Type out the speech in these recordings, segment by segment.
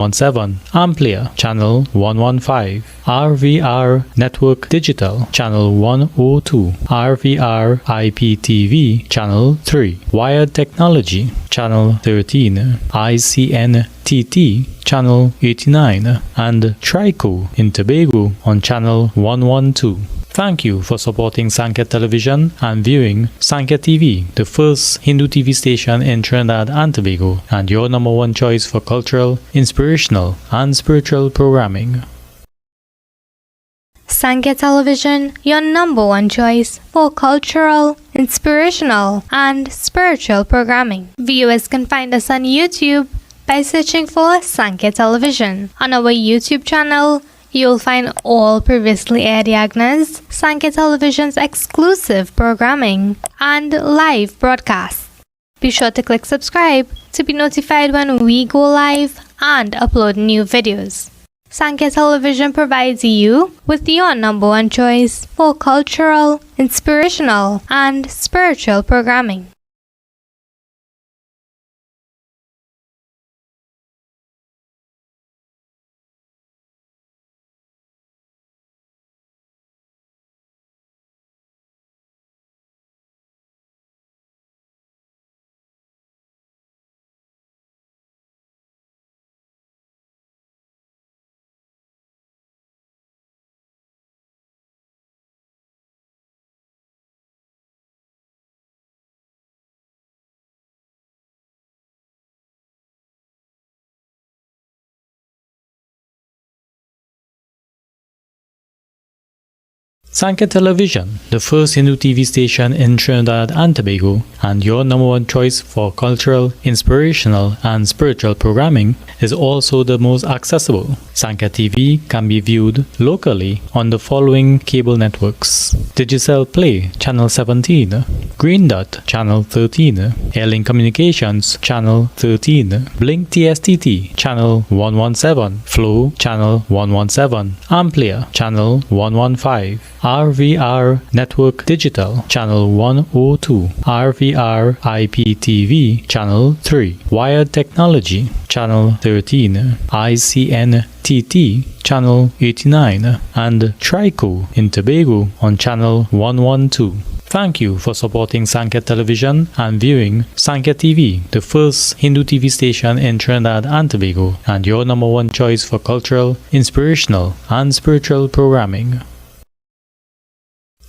17 Amplia Channel 115, RVR Network Digital Channel 102, RVR IPTV Channel 3, Wired Technology Channel 13, ICNTT Channel 89, and Trico in Tobago on Channel 112. Thank you for supporting Sankhya Television and viewing Sankhya TV, the first Hindu TV station in Trinidad and Tobago, and your number one choice for cultural, inspirational, and spiritual programming. Sankhya Television, your number one choice for cultural, inspirational, and spiritual programming. Viewers can find us on YouTube by searching for Sankhya Television. On our YouTube channel, you'll find all previously aired yagnas, Sankhya Television's exclusive programming, and live broadcasts. Be sure to click subscribe to be notified when we go live and upload new videos. Sankhya Television provides you with your number one choice for cultural, inspirational, and spiritual programming. Sankhya Television, the first Hindu TV station in Trinidad and Tobago, and your number one choice for cultural, inspirational, and spiritual programming, is also the most accessible. Sanka TV can be viewed locally on the following cable networks: Digicel Play Channel 17, Green Dot Channel 13, Airlink Communications Channel 13, Blink TSTT Channel 117, Flow Channel 117, Amplia Channel 115, RVR Network Digital Channel 102, RVR IPTV Channel 3, Wired Technology Channel 13, ICNTT Channel 89, and Trico in Tobago on Channel 112. Thank you for supporting Sankhya Television and viewing Sankhya TV, the first Hindu TV station in Trinidad and Tobago, and your number one choice for cultural, inspirational, and spiritual programming.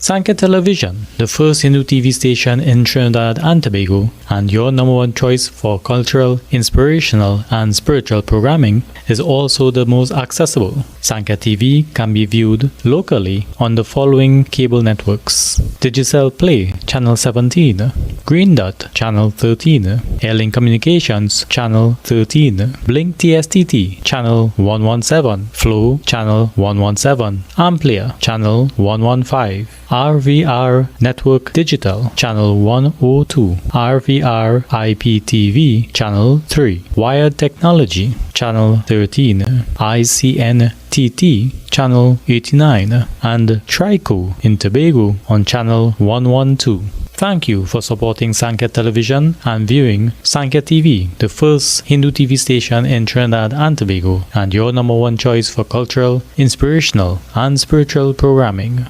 Sanka Television, the first Hindu TV station in Trinidad and Tobago, and your number one choice for cultural, inspirational, and spiritual programming, is also the most accessible. Sanka TV can be viewed locally on the following cable networks: Digicel Play Channel 17, Green Dot Channel 13, Airlink Communications Channel 13, Blink TSTT Channel 117, Flow Channel 117, Amplia Channel 115, RVR Network Digital Channel 102, RVR IPTV Channel 3, Wired Technology Channel 13, ICNTT Channel 89, and Trico in Tobago on Channel 112. Thank you for supporting Sankhya Television and viewing Sankhya TV, the first Hindu TV station in Trinidad and Tobago, and your number one choice for cultural, inspirational, and spiritual programming.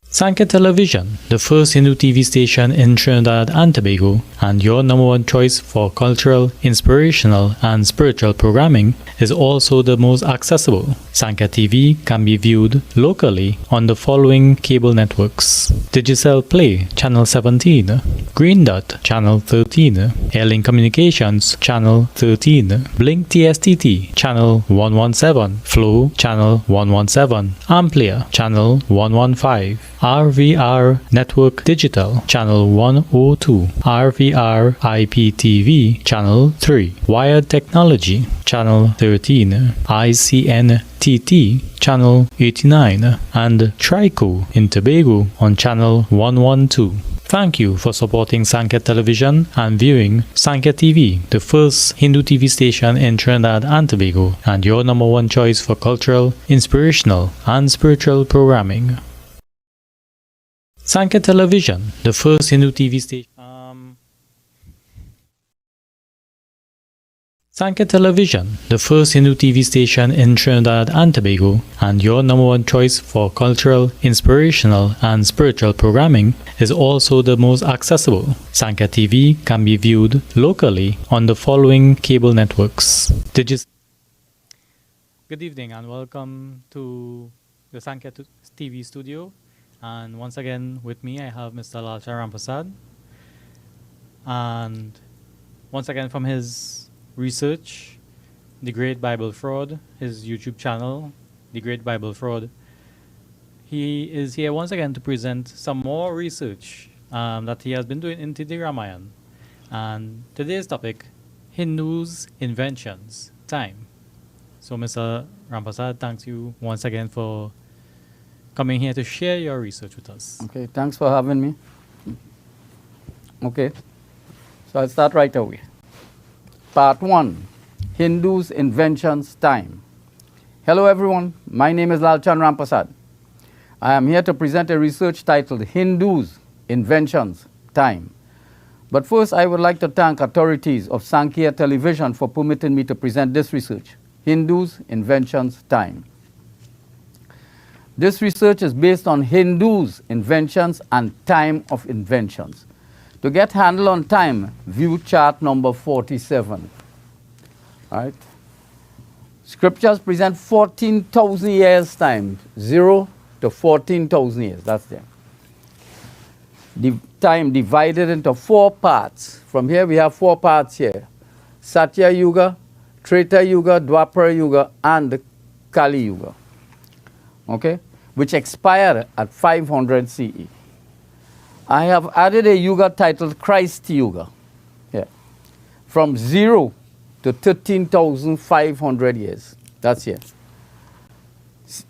Sankhya Television, the first Hindu TV station in Trinidad and Tobago, and your number one choice for cultural, inspirational, and spiritual programming, is also the most accessible. Sankhya TV can be viewed locally on the following cable networks: Digicel Play Channel 17, Green Dot Channel 13, Airlink Communications Channel 13, Blink TSTT Channel 117, Flow Channel 117, Amplia Channel 115, RVR Network Digital Channel 102, RVR IPTV Channel 3, Wired Technology Channel 13, ICNTT Channel 89, and Trico in Tobago on Channel 112. Thank you for supporting Sankhya Television and viewing Sankhya TV, the first Hindu TV station in Trinidad and Tobago, and your number one choice for cultural, inspirational, and spiritual programming. Sankhya Television, the first Hindu TV station. Sanka Television, the first Hindu TV station in Trinidad and Tobago, and your number one choice for cultural, inspirational, and spiritual programming, is also the most accessible. Sanka TV can be viewed locally on the following cable networks. Good evening and welcome to the Sankhya TV studio. And once again with me I have Mr. Lalchan Rampersad. And once again from his research, The Great Bible Fraud, his YouTube channel, The Great Bible Fraud. He is here once again to present some more research that he has been doing into the Ramayan. And today's topic, Hindus, Inventions, Time. So Mr. Rampersad, thanks you once again for coming here to share your research with us. Okay, thanks for having me. Okay, so I'll start right away. Part 1, Hindus, Inventions, Time. Hello everyone, my name is Lalchan Rampersad. I am here to present a research titled Hindus, Inventions, Time. But first I would like to thank authorities of Sankhya Television for permitting me to present this research, Hindus, Inventions, Time. This research is based on Hindus, inventions, and time of inventions. To get handle on time, view chart number 47. All right. Scriptures present 14,000 years time, 0 to 14,000 years. That's there. The time divided into 4 parts. From here we have 4 parts here: Satya Yuga, Treta Yuga, Dwapara Yuga, and Kali Yuga. Okay, which expired at 500 CE. I have added a yuga titled Christ Yuga, here, from 0 to 13,500 years. That's here.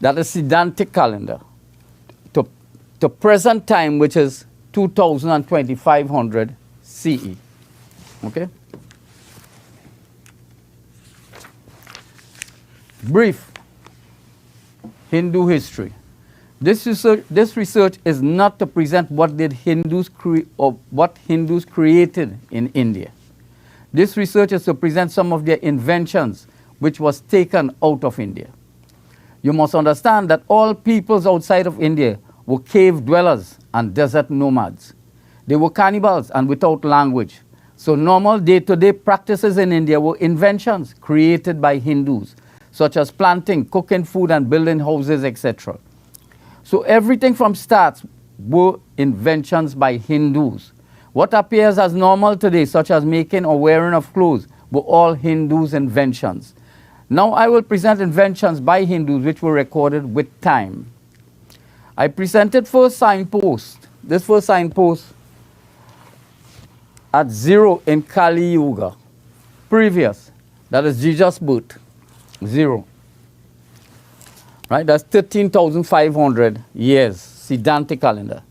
That is Siddhantic calendar. To present time, which is 2000 and 2500 CE. Okay? Brief Hindu history. This research is not to present what Hindus created in India. This research is to present some of their inventions which was taken out of India. You must understand that all peoples outside of India were cave dwellers and desert nomads. They were cannibals and without language. So normal day-to-day practices in India were inventions created by Hindus, such as planting, cooking food, and building houses, etc. So everything from starts were inventions by Hindus. What appears as normal today, such as making or wearing of clothes, were all Hindus' inventions. Now I will present inventions by Hindus which were recorded with time. I presented first signpost. This first signpost at 0 in Kali Yuga. Previous, that is Jesus' birth, 0. Right, that's 13,500 years, Siddhantic calendar.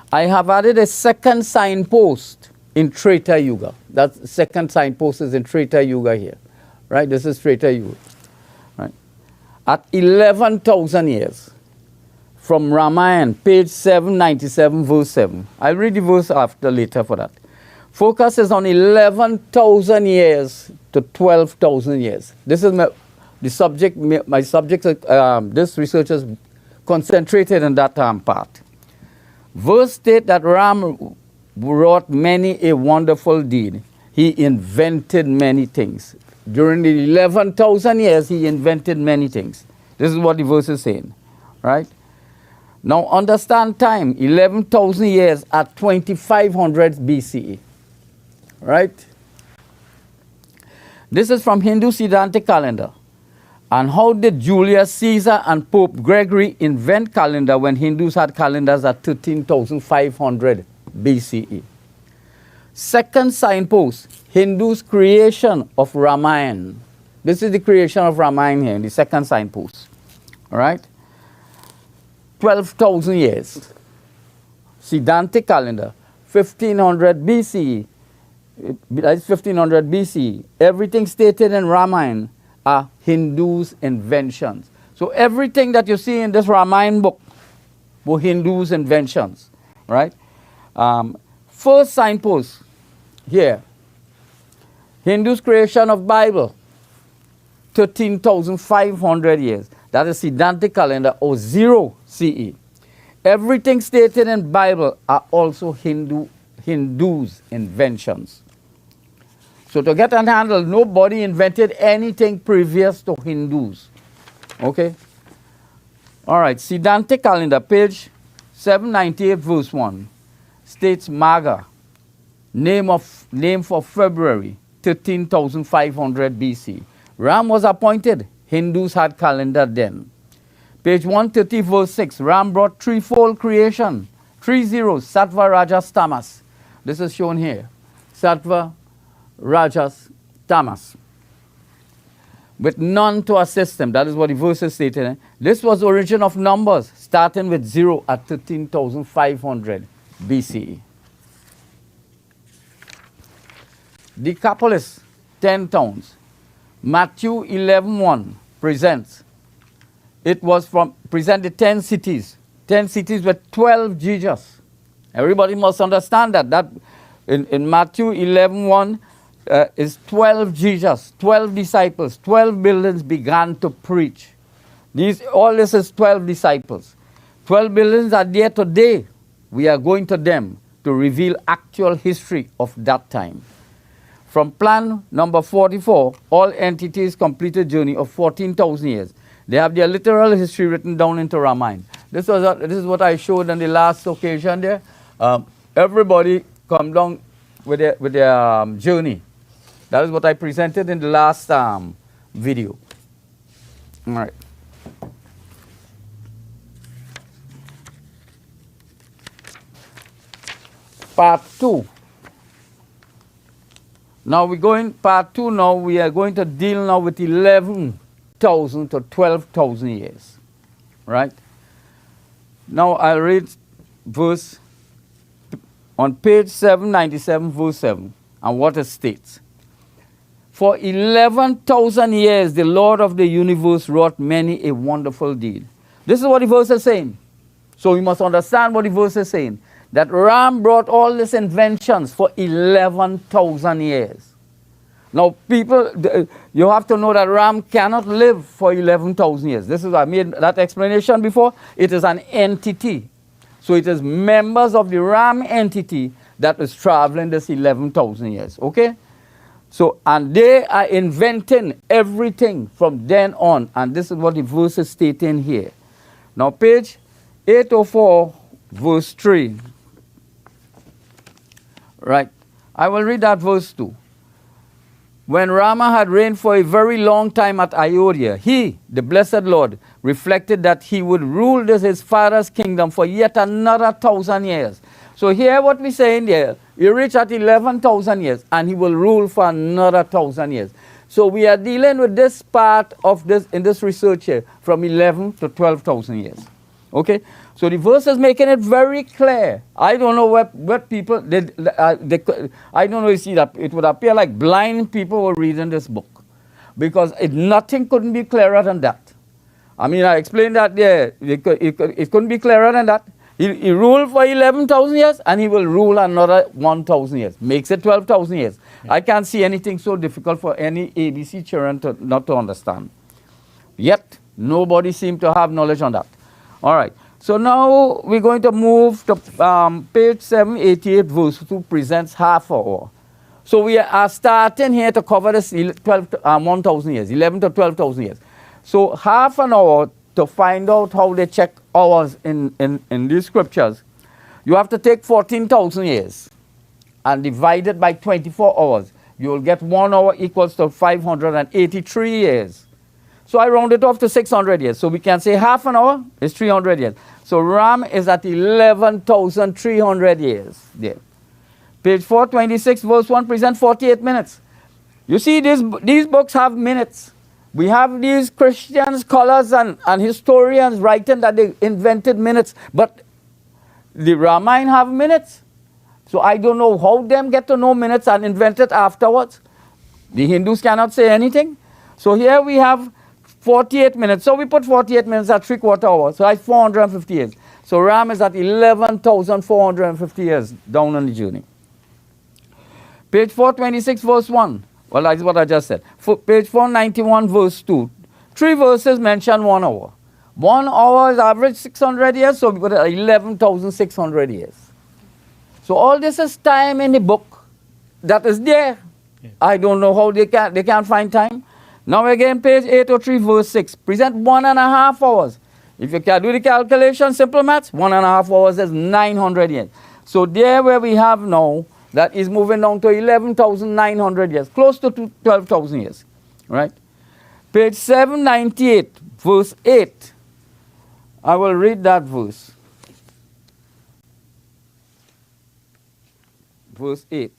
I have added a second signpost in Treta Yuga. That second signpost is in Treta Yuga here. Right, this is Treta Yuga. Right, at 11,000 years, from Ramayan, page 797, verse 7. I'll read the verse after later for that. Focus is on 11,000 years to 12,000 years. This is the subject, my subject, this research is concentrated in that part. Verse state that Ram wrought many a wonderful deed. He invented many things. During the 11,000 years, he invented many things. This is what the verse is saying, right? Now understand time, 11,000 years at 2500 BCE, right? This is from Hindu Siddhantic calendar. And how did Julius Caesar and Pope Gregory invent calendar when Hindus had calendars at 13,500 BCE? Second signpost, Hindus' creation of Ramayan. This is the creation of Ramayan here, the second signpost. All right? 12,000 years. Siddhantic calendar, 1500 BCE. That's 1500 BCE. Everything stated in Ramayan are Hindus' inventions. So everything that you see in this Ramayan book were Hindus' inventions, right? First signpost here, Hindus' creation of Bible, 13,500 years. That is Siddhantic calendar or 0 CE. Everything stated in Bible are also Hindus' inventions. So to get an handle, nobody invented anything previous to Hindus. Okay? All right, Siddhantic calendar, page 798, verse 1, states Maga, name for February, 13,500 BC. Ram was appointed. Hindus had calendar then. Page 130, verse 6, Ram brought threefold creation. 3 zeros, Sattva, Rajas, Tamas. This is shown here. Sattva, Rajas, Tamas. With none to assist them. That is what the verse is stating. This was the origin of numbers, starting with 0 at 13,500 BCE. Decapolis, 10 towns. Matthew 11:1 presents. It was presented 10 cities. 10 cities with 12 Jesus. Everybody must understand that in Matthew 11:1 is 12 Jesus, 12 disciples, 12 buildings began to preach. All this is 12 disciples. 12 buildings are there today. We are going to them to reveal actual history of that time. From plan number 44, all entities completed journey of 14,000 years. They have their literal history written down into Ramayan. This is what I showed on the last occasion there. Everybody come down with their journey. That is what I presented in the last video. All right. Part 2. Now we're going, part 2 now, we are going to deal now with 11,000 to 12,000 years. Right? Now I'll read verse on page 797, verse 7, and what it states. For 11,000 years, the Lord of the universe wrought many a wonderful deed. This is what the verse is saying. So we must understand what the verse is saying. That Ram brought all these inventions for 11,000 years. Now, people, you have to know that Ram cannot live for 11,000 years. This is, I made that explanation before. It is an entity. So it is members of the Ram entity that is traveling this 11,000 years. Okay? So, and they are inventing everything from then on. And this is what the verse is stating here. Now, page 804, verse 3. Right. I will read that verse too. When Rama had reigned for a very long time at Ayodhya, he, the blessed Lord, reflected that he would rule his father's kingdom for yet another 1,000 years. So here what we're saying there, he reached at 11,000 years and he will rule for another 1,000 years. So we are dealing with this part of this, in this research here, from 11 to 12,000 years. Okay? So the verse is making it very clear. I don't know what people, I don't know, you see that it would appear like blind people were reading this book. Because nothing couldn't be clearer than that. I mean, I explained that there. It couldn't be clearer than that. He ruled for 11,000 years and he will rule another 1,000 years. Makes it 12,000 years. Yeah. I can't see anything so difficult for any ABC children not to understand. Yet, nobody seemed to have knowledge on that. All right. So now we're going to move to page 788, verse 2 presents half hour. So we are starting here to cover this 1,000 years, 11 to 12,000 years. So half an hour to find out how they check hours in these scriptures. You have to take 14,000 years and divide it by 24 hours. You will get 1 hour equals to 583 years. So I round it off to 600 years. So we can say half an hour is 300 years. So Ram is at 11,300 years there. Page 426, verse 1 presents 48 minutes. You see, these books have minutes. We have these Christian scholars and historians writing that they invented minutes. But the Ramayan have minutes. So I don't know how them get to know minutes and invent it afterwards. The Hindus cannot say anything. So here we have 48 minutes. So we put 48 minutes at 3/4 hours. So that's 450 years. So Ram is at 11,450 years down on the journey. Page 426, verse 1. Well, that's what I just said. Page 491, verse 2. 3 verses mention 1 hour. 1 hour is average 600 years, so we got 11,600 years. So all this is time in the book that is there. Yeah. I don't know how they can't find time. Now again, page 803, verse 6. Present 1.5 hours. If you can do the calculation, simple maths, 1.5 hours is 900 years. So there where we have now, that is moving down to 11,900 years, close to 12,000 years, right? Page 798, verse 8. I will read that verse. Verse 8.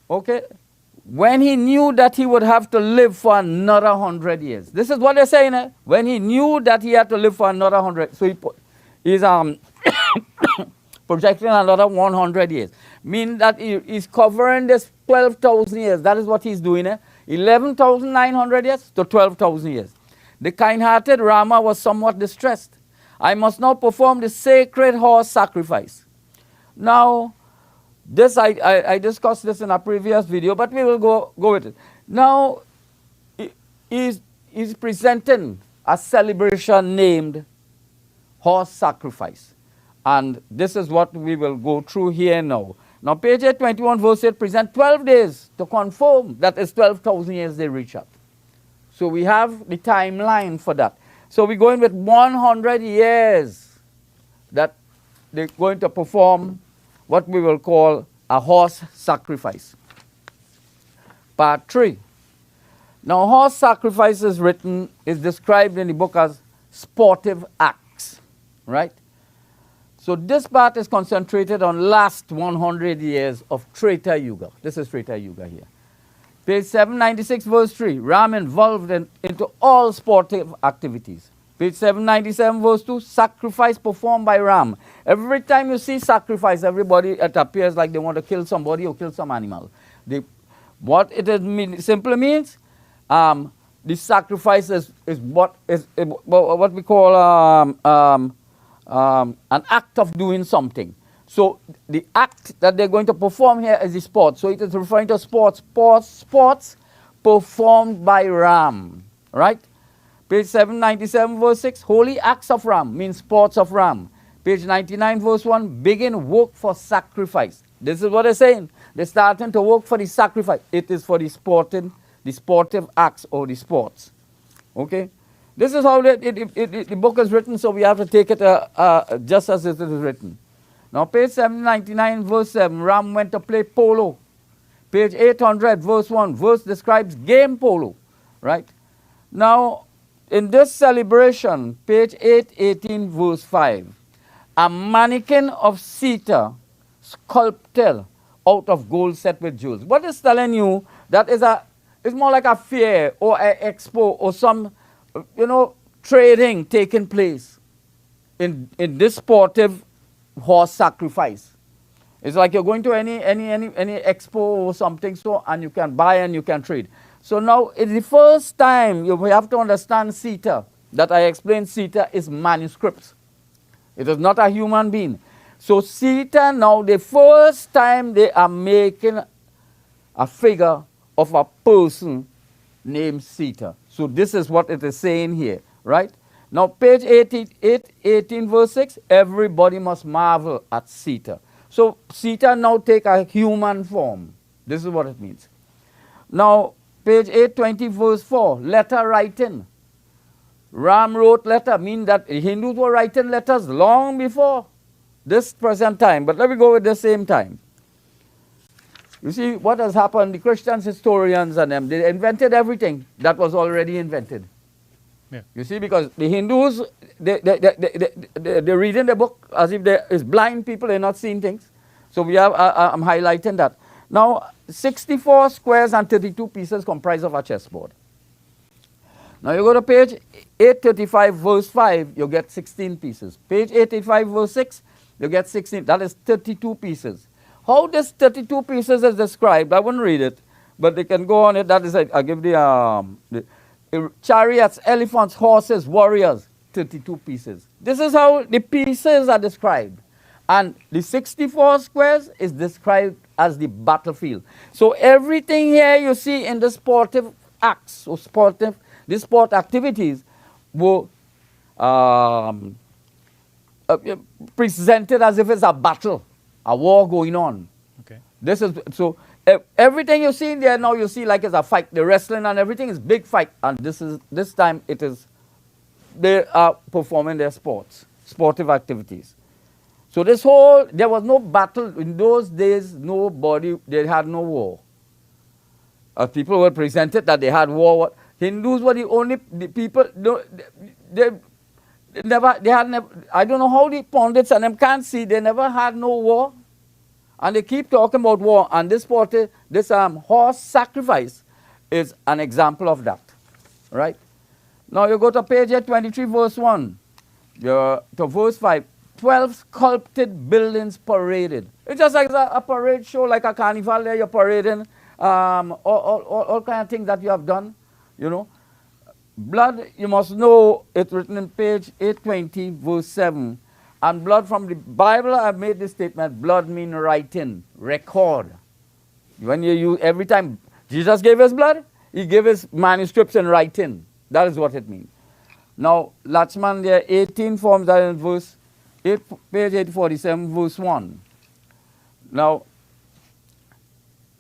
Okay? When he knew that he would have to live for another 100 years. This is what they're saying. Eh? When he knew that he had to live for another 100. So he's projecting another 100 years. Meaning that he's covering this 12,000 years. That is what he's doing. Eh? 11,900 years to 12,000 years. The kind-hearted Rama was somewhat distressed. I must now perform the sacred horse sacrifice. Now, this I discussed this in a previous video, but we will go with it. Now, he's presenting a celebration named horse sacrifice. And this is what we will go through here now. Now, page 821, verse 8, present 12 days to confirm that it's 12,000 years they reach up. So we have the timeline for that. So we're going with 100 years that they're going to perform what we will call a horse sacrifice. Part 3. Now, horse sacrifice is described in the book as sportive acts, right? So this part is concentrated on last 100 years of Treta Yuga. This is Treta Yuga here. Page 796, verse 3. Ram involved into all sportive activities. Page 797, verse 2. Sacrifice performed by Ram. Every time you see sacrifice, everybody, it appears like they want to kill somebody or kill some animal. What it simply means, the sacrifice is what we call an act of doing something. So the act that they're going to perform here is the sport. So it is referring to sports performed by Ram, right? Page 797, verse 6, holy acts of Ram means sports of Ram. Page 99, verse 1, begin work for sacrifice. This is what they're saying. They're starting to work for the sacrifice. It is for the sportive acts or the sports. Okay? This is how the book is written, so we have to take it just as it is written. Now, page 799, verse 7, Ram went to play polo. Page 800, verse 1, verse describes game polo, right? Now, in this celebration, page 818, verse 5, a mannequin of Sita sculpted out of gold set with jewels. What is telling you that it's more like a fair or an expo or some, trading taking place in this sportive horse sacrifice. It's like you're going to any expo or something, and you can buy and you can trade. So now, it's the first time you have to understand Sita, that I explained Sita is manuscripts. It is not a human being. So Sita now, the first time they are making a figure of a person named Sita. So this is what it is saying here, right? Now, page 18, verse 6, everybody must marvel at Sita. So, Sita now take a human form. This is what it means. Now, page 820, verse 4, letter writing. Ram wrote letter, mean that Hindus were writing letters long before this present time. But let me go with the same time. You see, what has happened, the Christians, historians and them, they invented everything that was already invented. Yeah. You see, because the Hindus, they're reading the book as if they're blind people, they're not seeing things. So we have, I'm highlighting that. Now, 64 squares and 32 pieces comprise of a chessboard. Now you go to page 835, verse 5, you get 16 pieces. Page 885, verse 6, you get 16. That is 32 pieces. How this 32 pieces is described, I won't read it, but they can go on it. That is, I give the chariots, elephants, horses, warriors, 32 pieces. This is how the pieces are described. And the 64 squares is described as the battlefield. So everything here you see in the sportive acts or the sport activities were presented as if it's a battle, a war going on. Okay. This is so everything you see in there now you see like it's a fight. The wrestling and everything is big fight, and this time it is they are performing their sportive activities. So there was no battle in those days. They had no war. People were presented that they had war. Hindus were the only people. They had never. I don't know how the pundits and them can't see. They never had no war, and they keep talking about war. And this horse sacrifice is an example of that, right? Now you go to page 23, verse 1. To verse 5. 12 sculpted buildings paraded. It's just like a parade show, like a carnival there. You're parading all kind of things that you have done, you know. Blood, you must know, it's written in page 820, verse 7. And blood from the Bible, I've made this statement, blood means writing, record. When you use, every time Jesus gave his blood, he gave his manuscripts in writing. That is what it means. Now, Lalchan, there are 18 forms that in verse 8, page 847, verse 1. Now,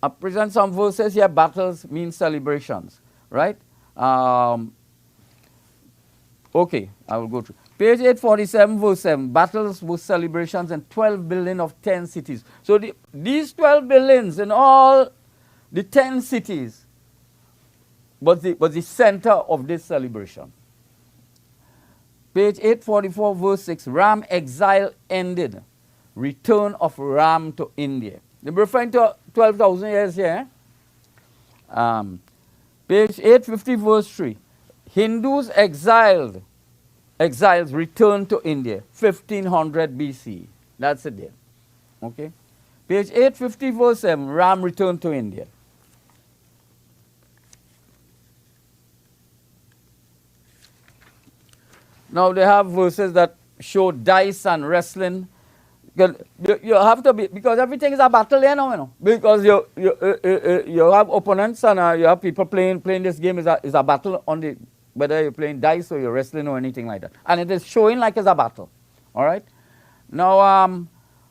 I present some verses here. Battles mean celebrations, right? Okay, I will go through. Page 847, verse 7. Battles were celebrations in 12 buildings of 10 cities. So these 12 buildings in all the 10 cities was the center of this celebration. Page 844, verse 6. Ram exile ended. Return of Ram to India. They're referring to 12,000 years here. Page 850, verse 3. Hindus exiles returned to India, 1500 BC. That's it there. Okay. Page 850, verse 7. Ram returned to India. Now they have verses that show dice and wrestling. You have to be, because everything is a battle there now, you know. Because you have opponents and you have people playing this game is a battle on the, whether you're playing dice or you're wrestling or anything like that. And it is showing like it's a battle. All right. Now,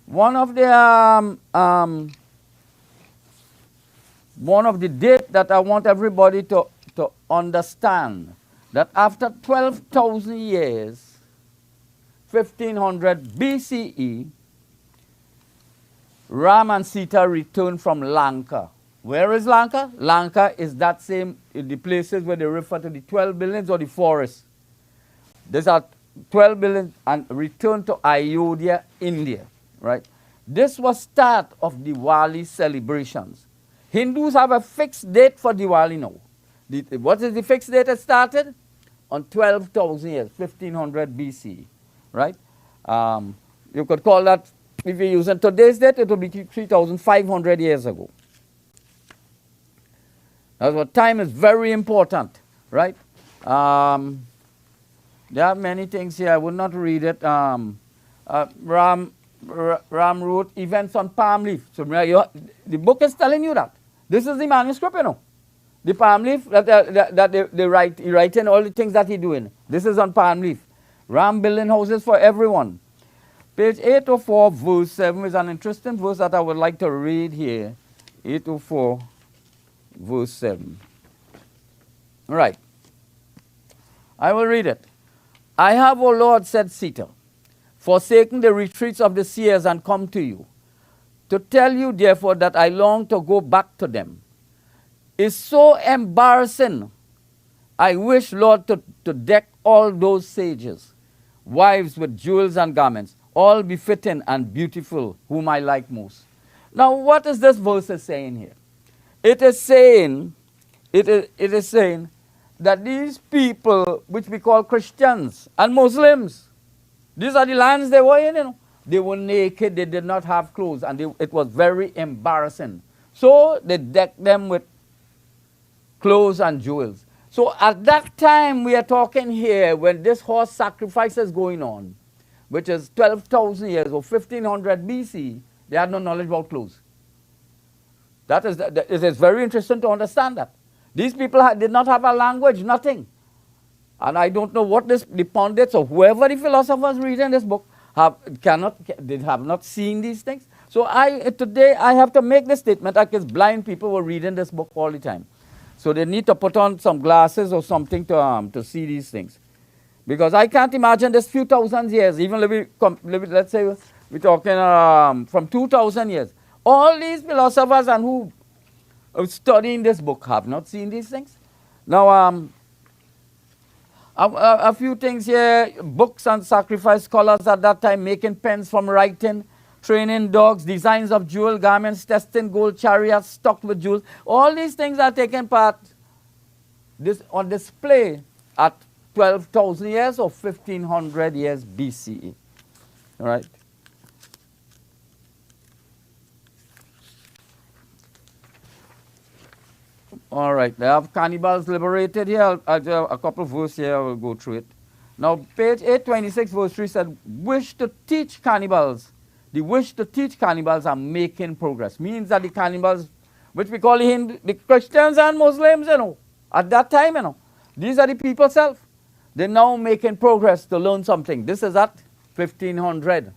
one of the dates that I want everybody to understand, that after 12,000 years, 1500 BCE, Ram and Sita returned from Lanka. Where is Lanka? Lanka is that same, the places where they refer to the 12 buildings or the forest. These are 12 buildings and returned to Ayodhya, India, right? This was start of Diwali celebrations. Hindus have a fixed date for Diwali now. What is the fixed date it started? On 12,000 years, 1500 BC, right? You could call that, if you're using today's date, it will be 3,500 years ago. That's what time is very important, right? There are many things here. I will not read it. Ram wrote events on palm leaf. So the book is telling you that. This is the manuscript, you know. The palm leaf that they write, he writing all the things that he's doing. This is on palm leaf. Ram building houses for everyone. Page 804, verse 7 is an interesting verse that I would like to read here. 804, verse 7. All right. I will read it. I have, O Lord, said Sita, forsaken the retreats of the seers and come to you, to tell you, therefore, that I long to go back to them. It's so embarrassing. I wish, Lord, to deck all those sages, wives with jewels and garments, all befitting and beautiful, whom I like most. Now, what is this verse saying here? It is saying that these people, which we call Christians and Muslims, these are the lands they were in, you know. They were naked, they did not have clothes, and it was very embarrassing. So they decked them with clothes and jewels. So at that time, we are talking here, when this horse sacrifice is going on, which is 12,000 years or 1500 BC, they had no knowledge about clothes. It is very interesting to understand that. These people did not have a language, nothing. And I don't know what the pundits or whoever the philosophers reading this book they have not seen these things. So today I have to make this statement because blind people were reading this book all the time. So they need to put on some glasses or something to see these things. Because I can't imagine this few thousand years, even let's say we're talking from 2,000 years. All these philosophers and who are studying this book have not seen these things. Now, a few things here, books and sacrifice scholars at that time, making pens from writing, training dogs, designs of jewel garments, testing gold chariots stocked with jewels. All these things are taking part on display at 12,000 years or 1,500 years BCE. All right. All right, they have cannibals liberated here. I'll do a couple of verses here, I will go through it. Now, page 826, verse 3 said, wish to teach cannibals. The wish to teach cannibals are making progress. Means that the cannibals, which we call the Christians and Muslims, at that time, these are the people self. They're now making progress to learn something. This is at 1500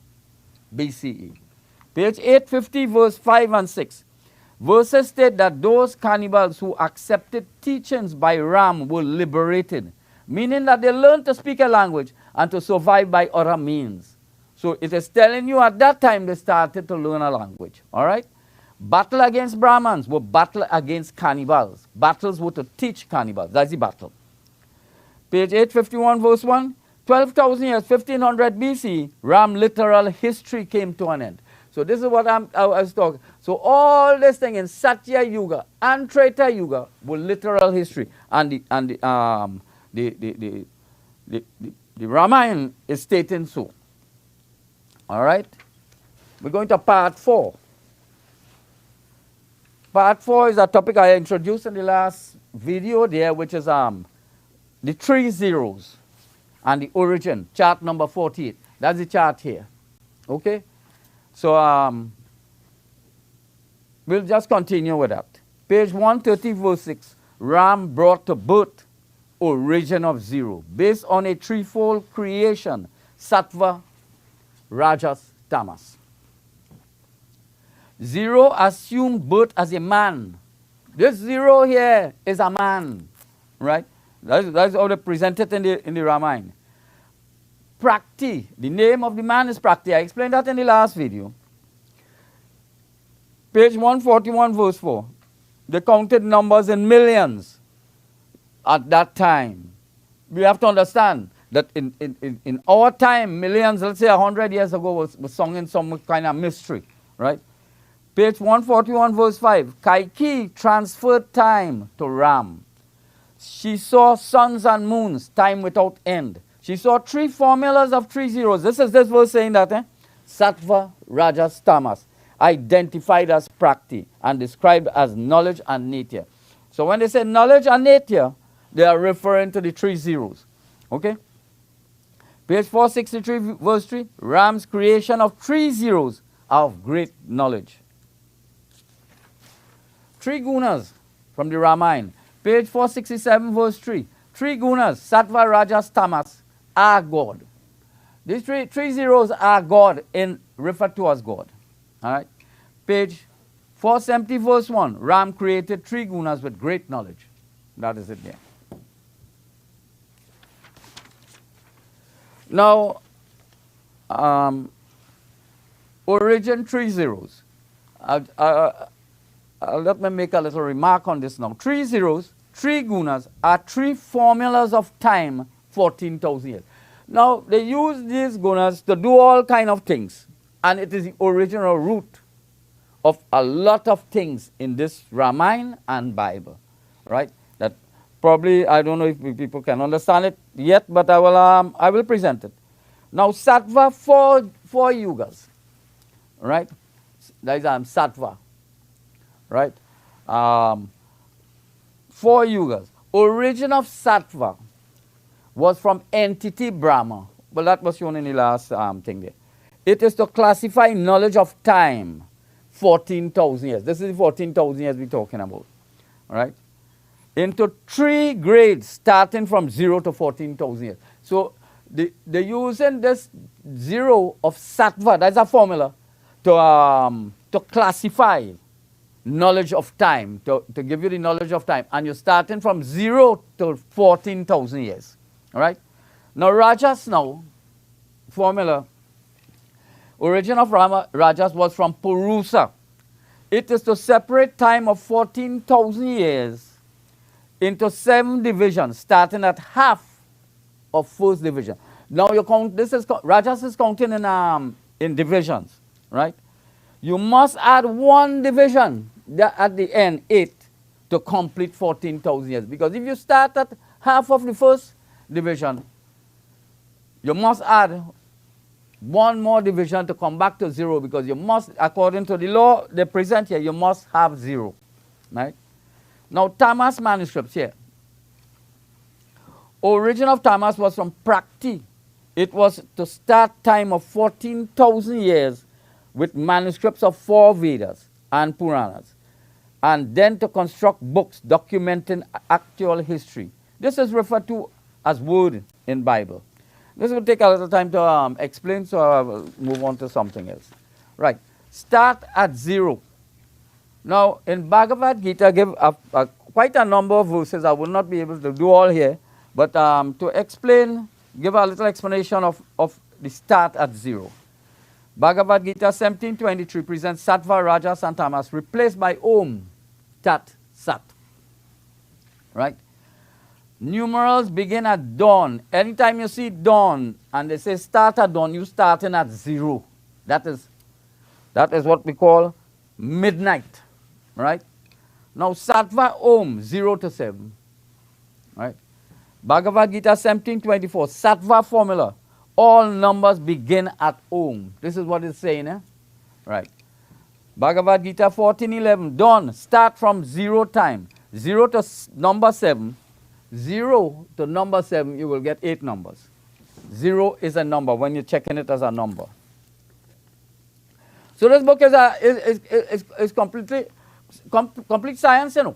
BCE. Page 850, verse 5 and 6. Verses state that those cannibals who accepted teachings by Ram were liberated, meaning that they learned to speak a language and to survive by other means. So it is telling you at that time they started to learn a language. All right? Battle against Brahmins were battle against cannibals. Battles were to teach cannibals. That's the battle. Page 851, verse 1. 12,000 years, 1500 BC, Ram literal history came to an end. So this is what I was talking. So all this thing in Satya Yuga and Treta Yuga were literal history, and the Ramayan is stating so. All right, we're going to part 4. Part 4 is a topic I introduced in the last video there, which is the 3 zeros and the origin. Chart number 48. That's the chart here. Okay. So we'll just continue with that. Page 130, verse 6. Ram brought to birth origin of zero, based on a threefold creation: sattva, rajas, tamas. Zero assumed birth as a man. This zero here is a man, right? That's how they present it in the Ramayana. Prakti, the name of the man is Prakti. I explained that in the last video. Page 141, verse 4. They counted numbers in millions at that time. We have to understand that in our time, millions, let's say 100 years ago, was sung in some kind of mystery, right? Page 141, verse 5. Kaikeyi transferred time to Ram. She saw suns and moons, time without end. She saw 3 formulas of 3 zeros. This is this verse saying that, Sattva, Rajas, Tamas, identified as Prakti and described as knowledge and nature. So when they say knowledge and nature, they are referring to the 3 zeros. Okay? Page 463, verse 3. Ram's creation of 3 zeros are of great knowledge. 3 gunas from the Ramayana. Page 467, verse 3. 3 gunas, Sattva, Rajas, Tamas, are God. These three zeros are God, referred to as God. All right. Page 470, verse 1. Ram created 3 gunas with great knowledge. That is it there. Now, origin 3 zeros. Let me make a little remark on this now. 3 zeros, 3 gunas are 3 formulas of time, 14,000 years. Now, they use these gunas to do all kind of things. And it is the original root of a lot of things in this Ramayana and Bible. Right? That probably, I don't know if people can understand it yet, but I will present it. Now, Sattva, 4 yugas. Right? That is Sattva. Right? 4 yugas. Origin of Sattva was from entity Brahma. Well, that was shown in the last thing there. It is to classify knowledge of time, 14,000 years. This is the 14,000 years we're talking about. All right? Into 3 grades starting from 0 to 14,000 years. So they're using this 0 of sattva, that's a formula, to classify knowledge of time, to give you the knowledge of time. And you're starting from 0 to 14,000 years. All right? Now, Rajas now, formula, origin of Rajas was from Purusa. It is to separate time of 14,000 years into 7 divisions, starting at half of first division. Now you count, Rajas is counting in divisions, right? You must add 1 division at the end, 8, to complete 14,000 years. Because if you start at half of the first division, you must add 1 more division to come back to 0, because you must, according to the law they present here, you must have 0, right? Now, Tamas manuscripts here. Origin of Tamas was from Prakti. It was to start time of 14,000 years with manuscripts of 4 Vedas and Puranas, and then to construct books documenting actual history. This is referred to as word in Bible. This will take a little time to explain, so I will move on to something else. Right. Start at 0. Now, in Bhagavad Gita, give quite a number of verses. I will not be able to do all here, but to explain, give a little explanation of the start at 0. Bhagavad Gita 17:23 presents Sattva, Rajas, and Tamas replaced by Om, Tat, Sat. Right? Numerals begin at dawn. Anytime you see dawn and they say start at dawn, you starting at 0. That is what we call midnight. Right? Now, Sattva Om, 0 to 7. Right? Bhagavad Gita 17:24, Sattva formula. All numbers begin at Om. This is what it's saying, eh? Right. Bhagavad Gita 14:11, dawn, start from 0 time. 0 to number 7. 0 to number 7, you will get 8 numbers. 0 is a number when you're checking it as a number. So this book is complete science, you know.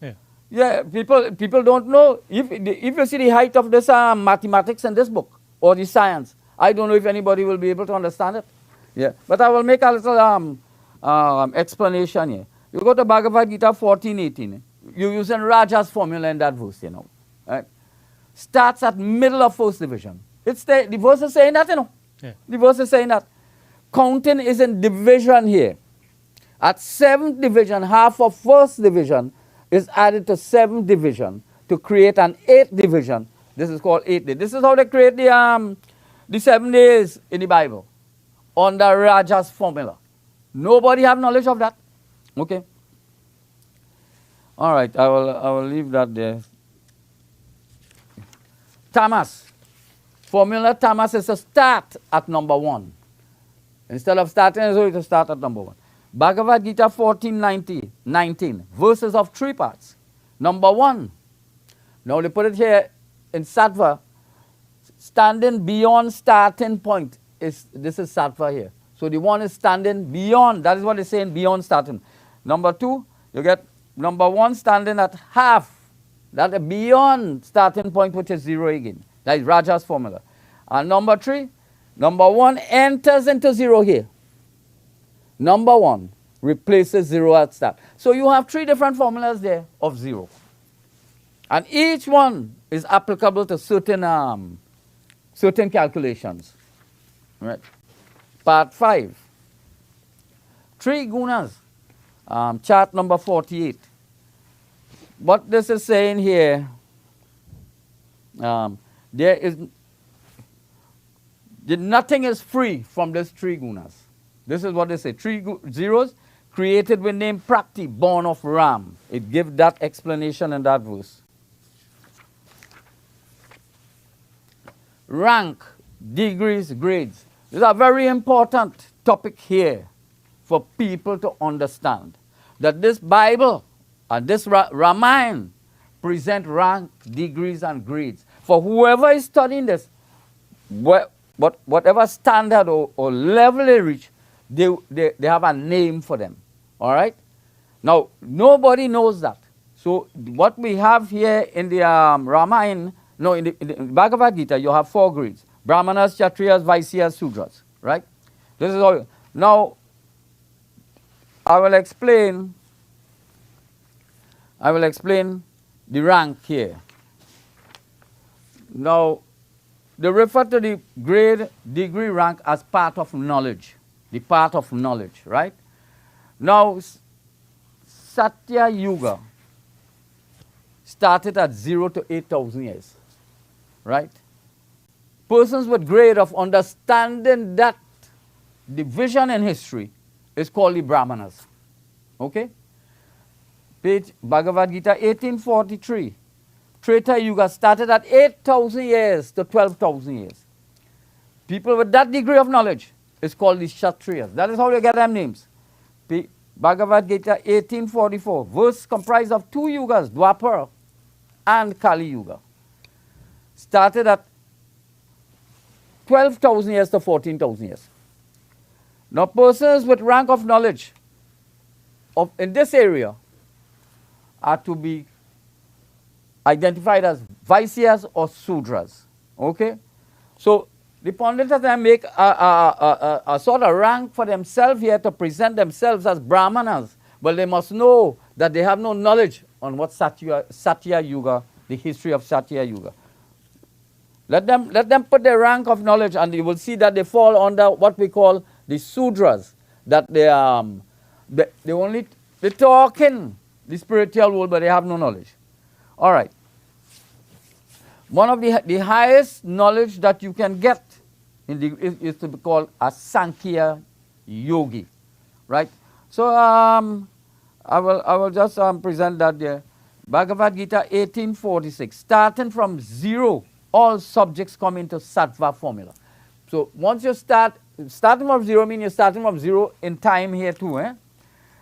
Yeah. Yeah, people don't know. If you see the height of this mathematics in this book or the science, I don't know if anybody will be able to understand it. Yeah, but I will make a little explanation here. You go to Bhagavad Gita 14:18. You're using Raja's formula in that verse, you know. Right? Starts at middle of first division. The verse is saying that, you know. Yeah. The verse is saying that. Counting is in division here. At 7th division, half of first division is added to 7th division to create an 8th division. This is called 8th day. This is how they create the 7 days in the Bible, under Raja's formula. Nobody have knowledge of that. Okay. All right, I will leave that there. Tamas. Formula Tamas is to start at number 1. Instead of starting at 0, it will start at number 1. Bhagavad Gita 14:19, verses of 3 parts. Number 1. Now they put it here in Sattva, standing beyond starting point. This is Sattva here. So the 1 is standing beyond, that is what it's saying, beyond starting. Number 2, you get number 1 standing at half, that is beyond starting point, which is 0 again. That is Raja's formula. And number 3, number 1 enters into 0 here. Number 1 replaces 0 at start. So you have 3 different formulas there of 0. And each one is applicable to certain calculations. Right? Part 5. 3 gunas. Chart number 48. What this is saying here, nothing is free from these 3 gunas. This is what they say. 3 zeros created with name Prakti, born of Ram. It gives that explanation in that verse. Rank, degrees, grades. This is a very important topic here for people to understand. That this Bible and this Ramayan present rank, degrees, and grades. For whoever is studying this, whatever standard or level they reach, they have a name for them. All right? Now, nobody knows that. So what we have here in the Ramayan, no, in the Bhagavad Gita, you have 4 grades. Brahmanas, Kshatriyas, Vaisyas, Sudras. Right? This is all. Now, I will explain the rank here. Now, they refer to the grade, degree, rank as part of knowledge. The part of knowledge, right? Now, Satya Yuga started at 0 to 8,000 years, right? Persons with grade of understanding that division in history is called the Brahmanas. Okay? Page Bhagavad Gita 1843. Treta Yuga started at 8,000 years to 12,000 years. People with that degree of knowledge is called the Kshatriyas. That is how they get them names. Bhagavad Gita 1844. Verse comprised of 2 yugas, Dwapara and Kali Yuga. Started at 12,000 years to 14,000 years. Now, persons with rank of knowledge in this area are to be identified as Vaisyas or Sudras. Okay? So, the Pandits then make a sort of rank for themselves here to present themselves as Brahmanas. But they must know that they have no knowledge on what Satya Yuga, the history of Satya Yuga. Let them put their rank of knowledge, and you will see that they fall under what we call the Sudras. That they talk in the spiritual world, but they have no knowledge. All right. One of the highest knowledge that you can get is to be called a Sankhya yogi, right? So I will just present that there. Bhagavad Gita 1846. Starting from 0, all subjects come into sattva formula. So once you starting from 0 means you're starting from 0 in time here too, eh?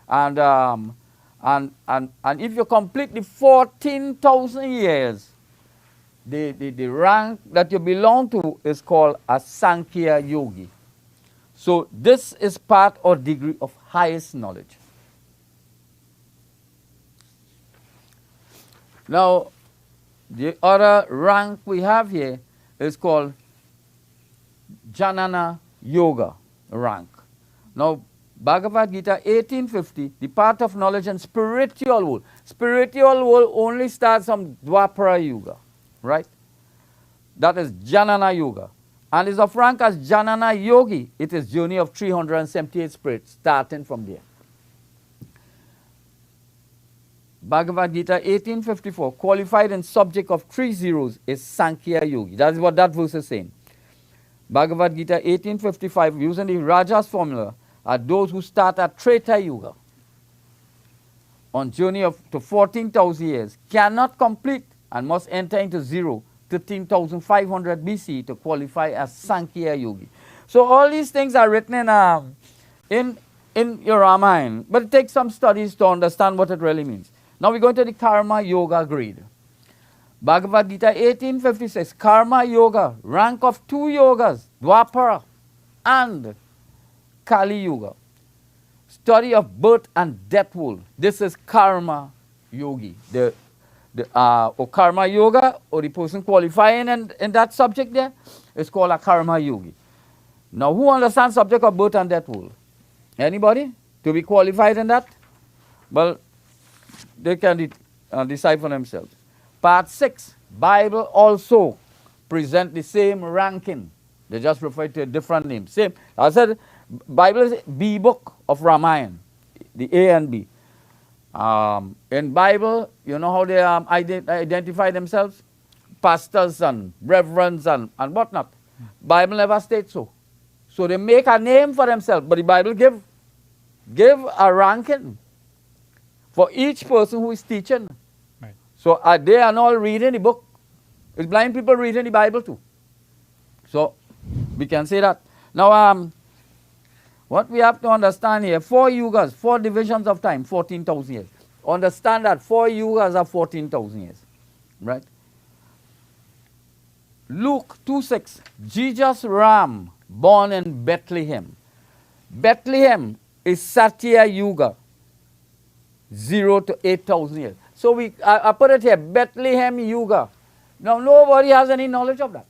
And if you complete the 14,000 years, the rank that you belong to is called a Sankhya yogi. So this is part or degree of highest knowledge. Now, the other rank we have here is called Jnana Yoga rank. Now, Bhagavad Gita 1850, the part of knowledge and spiritual world. Spiritual world only starts from Dwapara Yuga, right? That is Jnana Yoga. And is of rank as Jnana Yogi. It is journey of 378 spirits, starting from there. Bhagavad Gita 1854, qualified in subject of 3 zeros is Sankhya Yogi. That is what that verse is saying. Bhagavad Gita 1855, using the Raja's formula, are those who start at Treta Yuga on journey to 14,000 years, cannot complete and must enter into 13,500 BC to qualify as Sankhya Yogi. So all these things are written in your Ramayan, but it takes some studies to understand what it really means. Now we go into the Karma Yoga grade. Bhagavad Gita 1856, Karma Yoga, rank of 2 yogas, Dwapara and Kali Yuga. Study of birth and death world. This is Karma Yogi. Or Karma Yoga, or the person qualifying in that subject there, is called a Karma Yogi. Now, who understands subject of birth and death world? Anybody? To be qualified in that? Well, they can decide for themselves. Part 6, Bible also present the same ranking. They just refer to a different name. Same. I said, Bible is B book of Ramayan, the A and B. In Bible, you know how they identify themselves? Pastors and reverends and whatnot. Bible never states so. So they make a name for themselves, but the Bible give a ranking for each person who is teaching. Right. So they are not reading the book. It's blind people reading the Bible too. So we can say that. Now, what we have to understand here, 4 yugas, 4 divisions of time, 14,000 years. Understand that 4 yugas are 14,000 years. Right? Luke 2:6, Jesus Ram, born in Bethlehem. Bethlehem is Satya Yuga, 0 to 8,000 years. So I put it here, Bethlehem Yuga. Now nobody has any knowledge of that.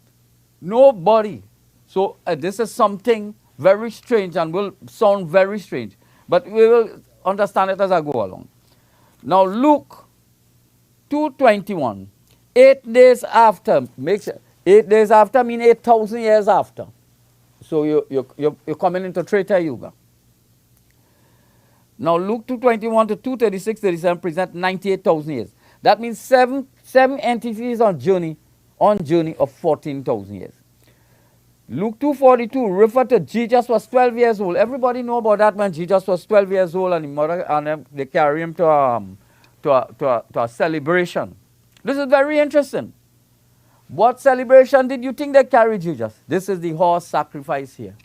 Nobody. So this is something very strange and will sound very strange. But we will understand it as I go along. Now Luke 2:21. 8 days after, 8 days after mean 8,000 years after. So you're coming into Treta Yuga. Now Luke 2:21 to 2:36-37 present 98,000 years. That means seven entities on journey of 14,000 years. Luke 2:42 refer to Jesus was 12 years old. Everybody know about that when Jesus was 12 years old and the mother and they carry him to a celebration. This is very interesting. What celebration did you think they carried Jesus? This is the horse sacrifice here.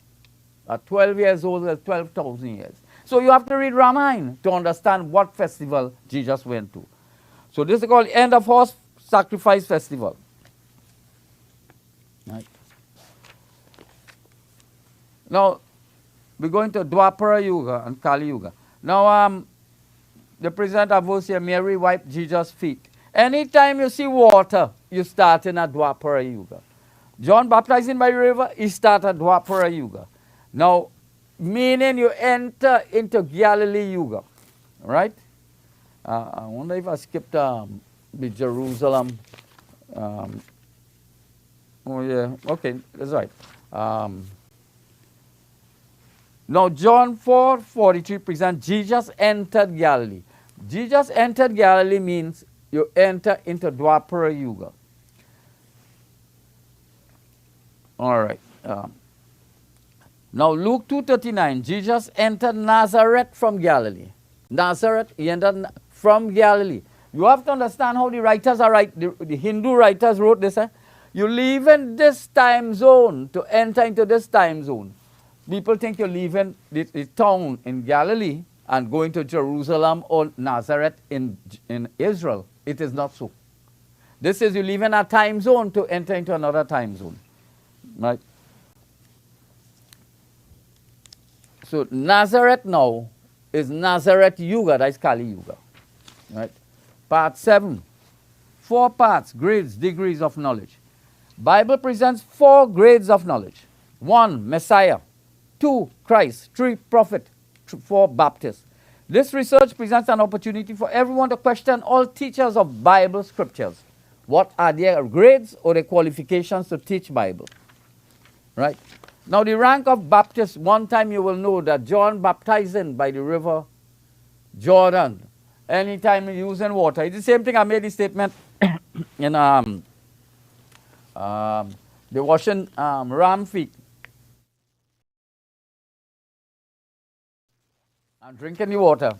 At 12 years old, 12,000 years. So you have to read Ramayan to understand what festival Jesus went to. So this is called End of Horse Sacrifice Festival. Right. Now, we're going to Dwapara Yuga and Kali Yuga. Now, the present a verse here, Mary wiped Jesus' feet. Anytime you see water, you start in a Dwapara Yuga. John baptizing by the river, he started Dwapara Yuga. Now, meaning you enter into Galilee Yuga, right? I wonder if I skipped the Jerusalem. Oh yeah, okay, that's right. Now John 4:43 presents Jesus entered Galilee. Jesus entered Galilee means you enter into Dwapara Yuga. All right. Now Luke 2:39, Jesus entered Nazareth from Galilee. Nazareth, he entered from Galilee. You have to understand how the writers are right. The Hindu writers wrote this. You leave in this time zone to enter into this time zone. People think you're leaving the town in Galilee and going to Jerusalem or Nazareth in Israel. It is not so. This is you leave in a time zone to enter into another time zone. Right? So Nazareth now is Nazareth Yuga, that is Kali Yuga. Right? Part 7. 4 parts, grades, degrees of knowledge. Bible presents 4 grades of knowledge. 1, Messiah. 2, Christ. 3, prophet. 4, Baptist. This research presents an opportunity for everyone to question all teachers of Bible scriptures. What are their grades or their qualifications to teach Bible? Right? Now the rank of Baptist, one time you will know that John baptizing by the river Jordan, anytime using water. It's the same thing I made the statement in the washing ram feet and drinking the water.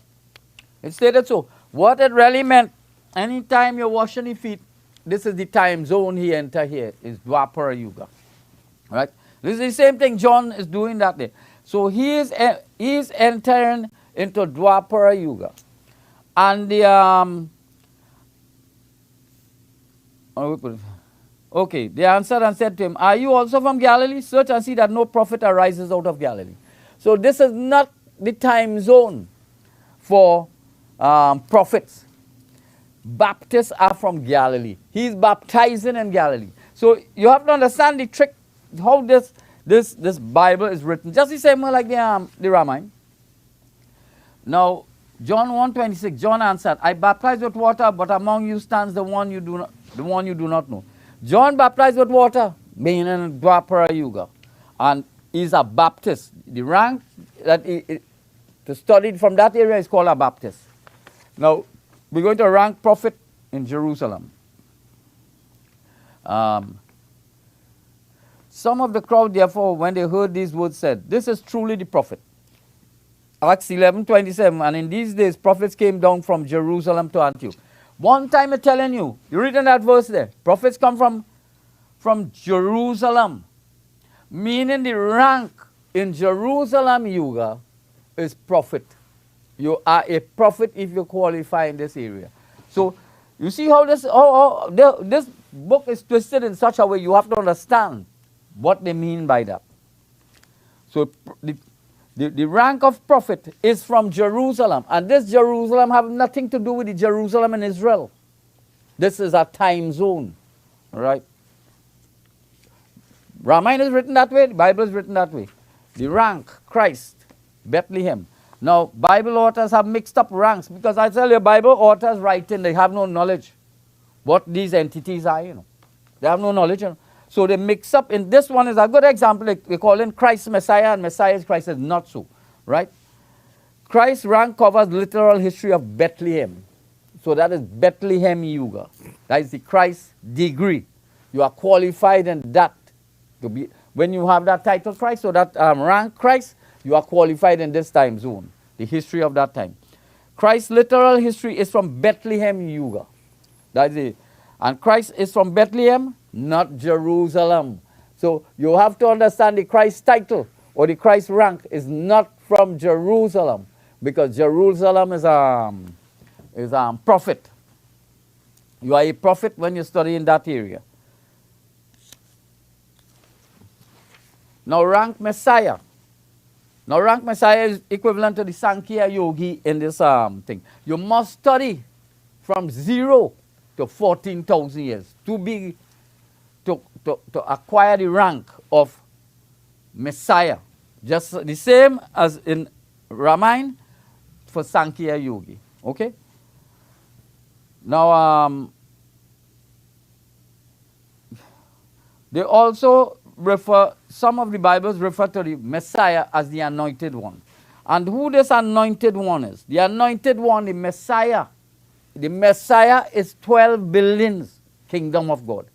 It stated so. What it really meant, anytime you're washing the feet, this is the time zone he enter here, is Dwapara Yuga. Right? This is the same thing John is doing that day. So he is entering into Dwapara Yuga. And the okay, they answered and said to him, are you also from Galilee? Search and see that no prophet arises out of Galilee. So this is not the time zone for prophets. Baptists are from Galilee. He's baptizing in Galilee. So you have to understand the trick, how this Bible is written. Just the same way like the Ramayan. Now, John 1:26, John answered, I baptize with water, but among you stands the one you do not know. John baptized with water, being in Dwapara Yuga. And he's a Baptist. The rank that to study from that area is called a Baptist. Now, we're going to rank prophet in Jerusalem. Some of the crowd, therefore, when they heard these words, said, this is truly the prophet. Acts 11:27, and in these days prophets came down from Jerusalem to Antioch. One time I'm telling you, you read in that verse there, prophets come from Jerusalem, meaning the rank in Jerusalem Yuga is prophet. You are a prophet if you qualify in this area. So you see how this book is twisted in such a way you have to understand what they mean by that. So The rank of prophet is from Jerusalem. And this Jerusalem have nothing to do with the Jerusalem in Israel. This is a time zone. All right? Ramayan is written that way. The Bible is written that way. The rank, Christ, Bethlehem. Now, Bible authors have mixed up ranks because I tell you, Bible authors writing, they have no knowledge what these entities are, you know. They have no knowledge. You know. So they mix up. In this one is a good example. They call in Christ Messiah, and Messiah is Christ. Is not so, right? Christ's rank covers literal history of Bethlehem. So that is Bethlehem Yuga. That is the Christ degree. You are qualified in that to be when you have that title Christ, so that rank Christ, you are qualified in this time zone, the history of that time. Christ's literal history is from Bethlehem Yuga. That is it. And Christ is from Bethlehem, not Jerusalem. So you have to understand the Christ title or the Christ rank is not from Jerusalem, because Jerusalem is a prophet. You are a prophet when you study in that area. Now rank Messiah. Now rank Messiah is equivalent to the Sankhya yogi in this thing. You must study from 0 to 14,000 years to acquire the rank of Messiah. Just the same as in Ramayan for Sankhya yogi. Okay? Now they also refer, some of the Bibles refer to the Messiah as the anointed one. And who this anointed one is? The anointed one, the Messiah. The Messiah is 12 billions kingdom of God.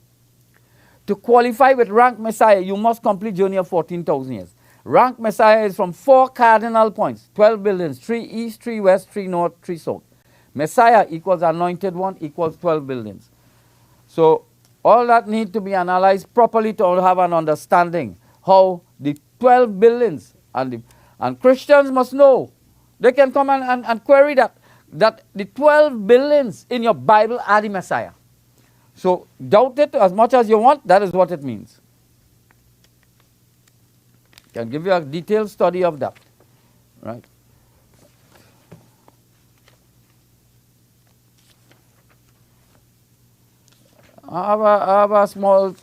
To qualify with rank Messiah, you must complete journey of 14,000 years. Rank Messiah is from 4 cardinal points, 12 billions, 3 east, 3 west, 3 north, 3 south. Messiah equals anointed one equals 12 billions. So all that need to be analyzed properly to have an understanding how the 12 billions, and Christians must know. They can come and query that the 12 billions in your Bible are the Messiah. So doubt it as much as you want, that is what it means. I can give you a detailed study of that. Right? I have a small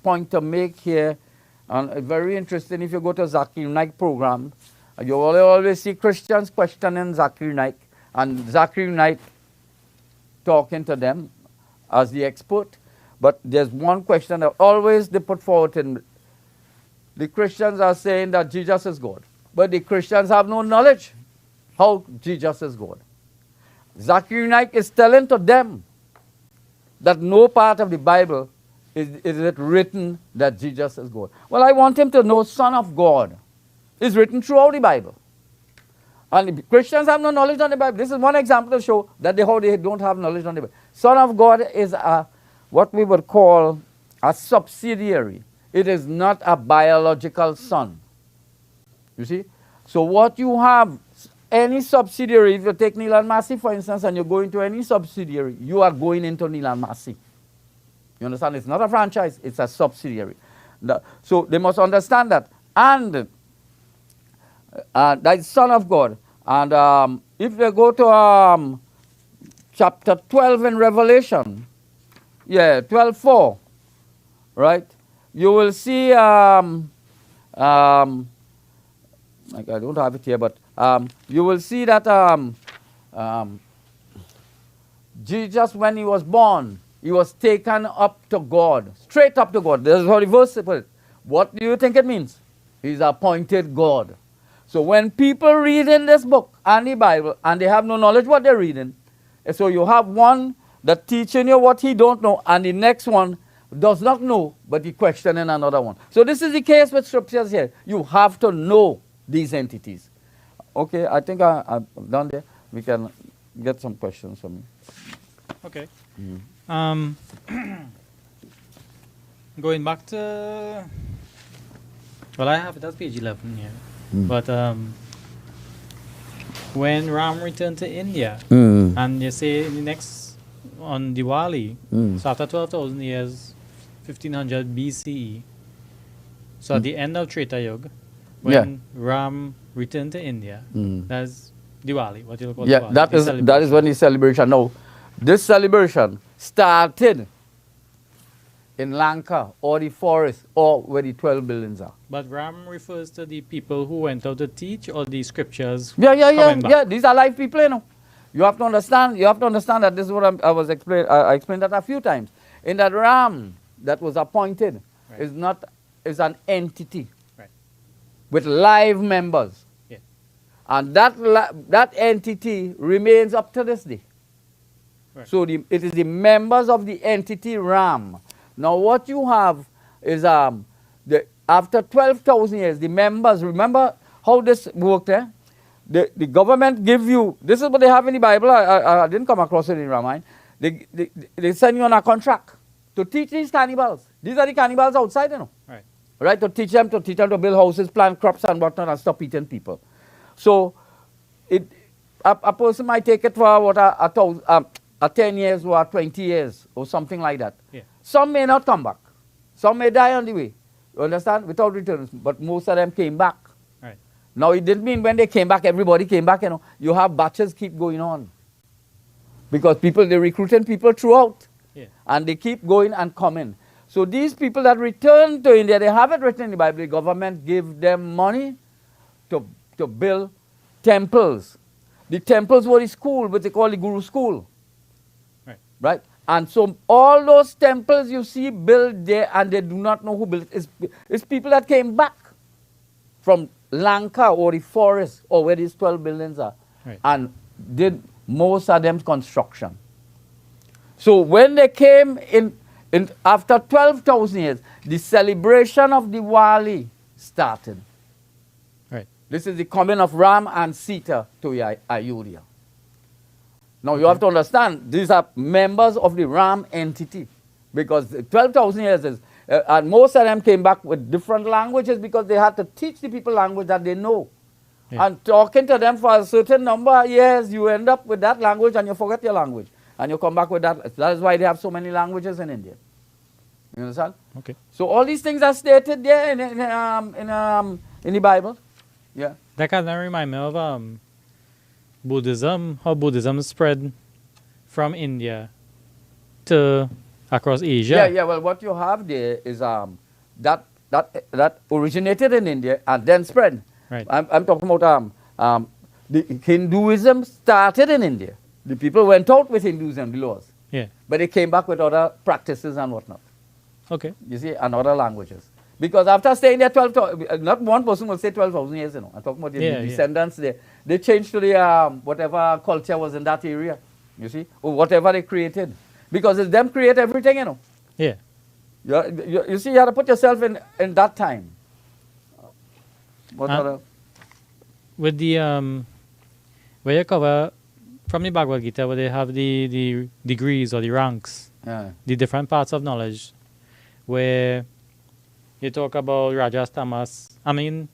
point to make here, and it's very interesting. If you go to Zakir Naik program, you will always see Christians questioning Zakir Naik, and Zakir Naik talking to them as the expert. But there's one question that always they put forward in the Christians are saying that Jesus is God, but the Christians have no knowledge how Jesus is God. Zakir Naik is telling to them that no part of the Bible is it written that Jesus is God. Well, I want him to know Son of God is written throughout the Bible. And the Christians have no knowledge on the Bible. This is one example to show that how they don't have knowledge on the Bible. Son of God is what we would call a subsidiary. It is not a biological son. You see? So what you have, any subsidiary, if you take Neil and Massey, for instance, and you go into any subsidiary, you are going into Neil and Massey. You understand? It's not a franchise, it's a subsidiary. So they must understand that. And that is Son of God. And if they go to chapter 12 in Revelation, 12:4, right? You will see, I don't have it here, but you will see that Jesus, when he was born, he was taken up to God, straight up to God. This is how the verse put it. What do you think it means? He's appointed God. So when people read in this book and the Bible, and they have no knowledge what they're reading, so you have one that teaching you what he don't know, and the next one does not know, but he questioning another one. So this is the case with scriptures here. You have to know these entities. Okay, I think I'm done there. We can get some questions from you. Okay. Going back to, well, I have it as page 11 here. But when Ram returned to India, and you say in the next, on Diwali, so after 12,000 years, 1500 BCE, so at the end of Treta Yuga, when Ram returned to India. That's Diwali, what you call Yeah, Diwali. that is when the celebration. Now, this celebration started in Lanka or the forest or where the 12 buildings are. But Ram refers to the people who went out to teach or the scriptures. Yeah. These are live people, you know. You have to understand. You have to understand that this is what I was explain. I explained that a few times. In that Ram that was appointed is an entity with live members, and that entity remains up to this day. So it is the members of the entity Ram. Now what you have is after 12,000 years, the members, remember how this worked, eh? The government give you, this is what they have in the Bible, I didn't come across it in Ramayan. They send you on a contract to teach these cannibals. These are the cannibals outside, you know. Right, to teach them to build houses, plant crops and whatnot and stop eating people. So a person might take it for what a 10 years or 20 years or something like that. Some may not come back. Some may die on the way. You understand? Without returns. But most of them came back. Now it didn't mean when they came back, everybody came back, you know. You have batches keep going on. Because they're recruiting people throughout. And they keep going and coming. So these people that return to India, they have it written in the Bible. The government give them money to build temples. The temples were the school, which they call the Guru school. Right? And so all those temples you see built there, and they do not know who built it. It's people that came back from Lanka or the forest or where these 12 buildings are, and did most of them construction. So when they came in after 12,000 years, the celebration of Diwali started. This is the coming of Ram and Sita to Ayodhya. Now you have to understand, these are members of the Ram entity, because 12,000 years is, and most of them came back with different languages because they had to teach the people language that they know. And talking to them for a certain number of years, you end up with that language and you forget your language. And you come back with that. That is why they have so many languages in India. You understand? Okay. So all these things are stated there in the Bible. Yeah. That kind of remind me of Buddhism, how Buddhism spread from India to across Asia. Yeah. Well, what you have there is that originated in India and then spread. I'm talking about the Hinduism started in India. The people went out with Hinduism, the laws. But they came back with other practices and whatnot. Okay. You see, and other languages. Because after staying there 12,000, not one person will say 12,000 years, you know. I'm talking about the descendants there. They changed to the whatever culture was in that area, you see, or whatever they created. Because it's them create everything, you know. You see, you have to put yourself in that time. What other? With the, where you cover, from the Bhagavad Gita, where they have the degrees or the ranks, the different parts of knowledge, where you talk about Rajas, Tamas, the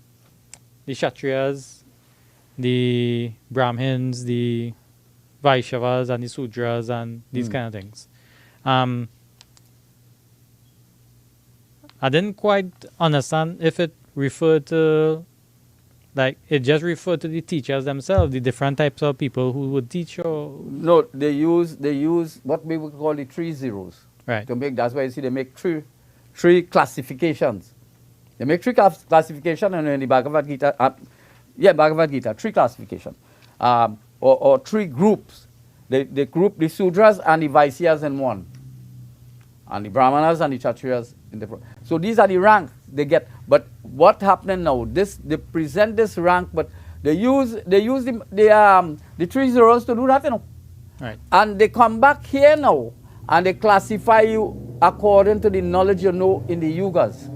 Kshatriyas, the Brahmins, the Vaishyavas, and the Sudras, and these kind of things. I didn't quite understand if it referred to, like, it just referred to the teachers themselves, the different types of people who would teach, or... No, they use what we would call the 3 zeros. To make, that's why you see they make three classifications. They make 3 classifications in the Bhagavad Gita. Bhagavad Gita, 3 classifications. Or 3 groups. They group the Sudras and the Vaishyas in one. And the Brahmanas and the Kshatriyas in the front. So these are the ranks they get. But what happening now? They present this rank, but they use the 3 zeros to do that, you know. And they come back here now, and they classify you according to the knowledge you know in the yugas.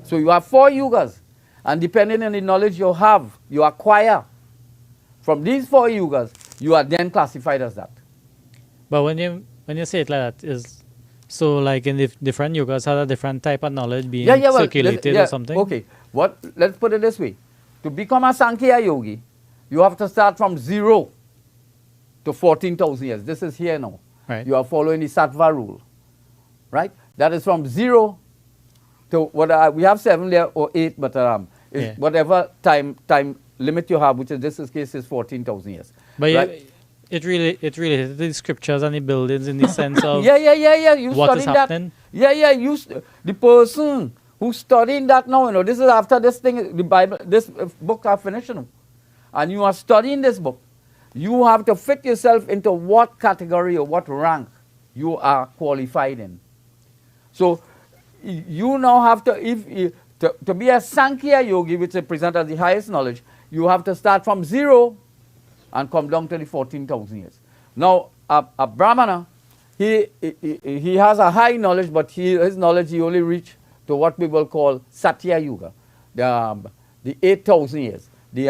So you have 4 yugas, and depending on the knowledge you have, you acquire from these 4 yugas, you are then classified as that. But when you say it like that, is so like in the different yugas have a different type of knowledge being circulated or something? Okay, let's put it this way. To become a Sankhya yogi, you have to start from 0 to 14,000 years. This is here now. You are following the Sattva rule. Right? That is from 0 to what we have 7 there or 8, but Is Yeah. whatever time limit you have, which in this case is 14,000 years. But right? it really hit the scriptures and the buildings in the sense of Yeah. You what is studying that. happening. Yeah. The person who's studying that now, this is after this thing, the Bible, this book are finished, and you are studying this book. You have to fit yourself into what category or what rank you are qualified in. So you now have to, to be a Sankhya yogi, which represents as the highest knowledge, you have to start from 0 and come down to the 14,000 years. Now, a Brahmana, he has a high knowledge, but his knowledge he only reached to what we will call Satya Yuga, the 8,000 years. The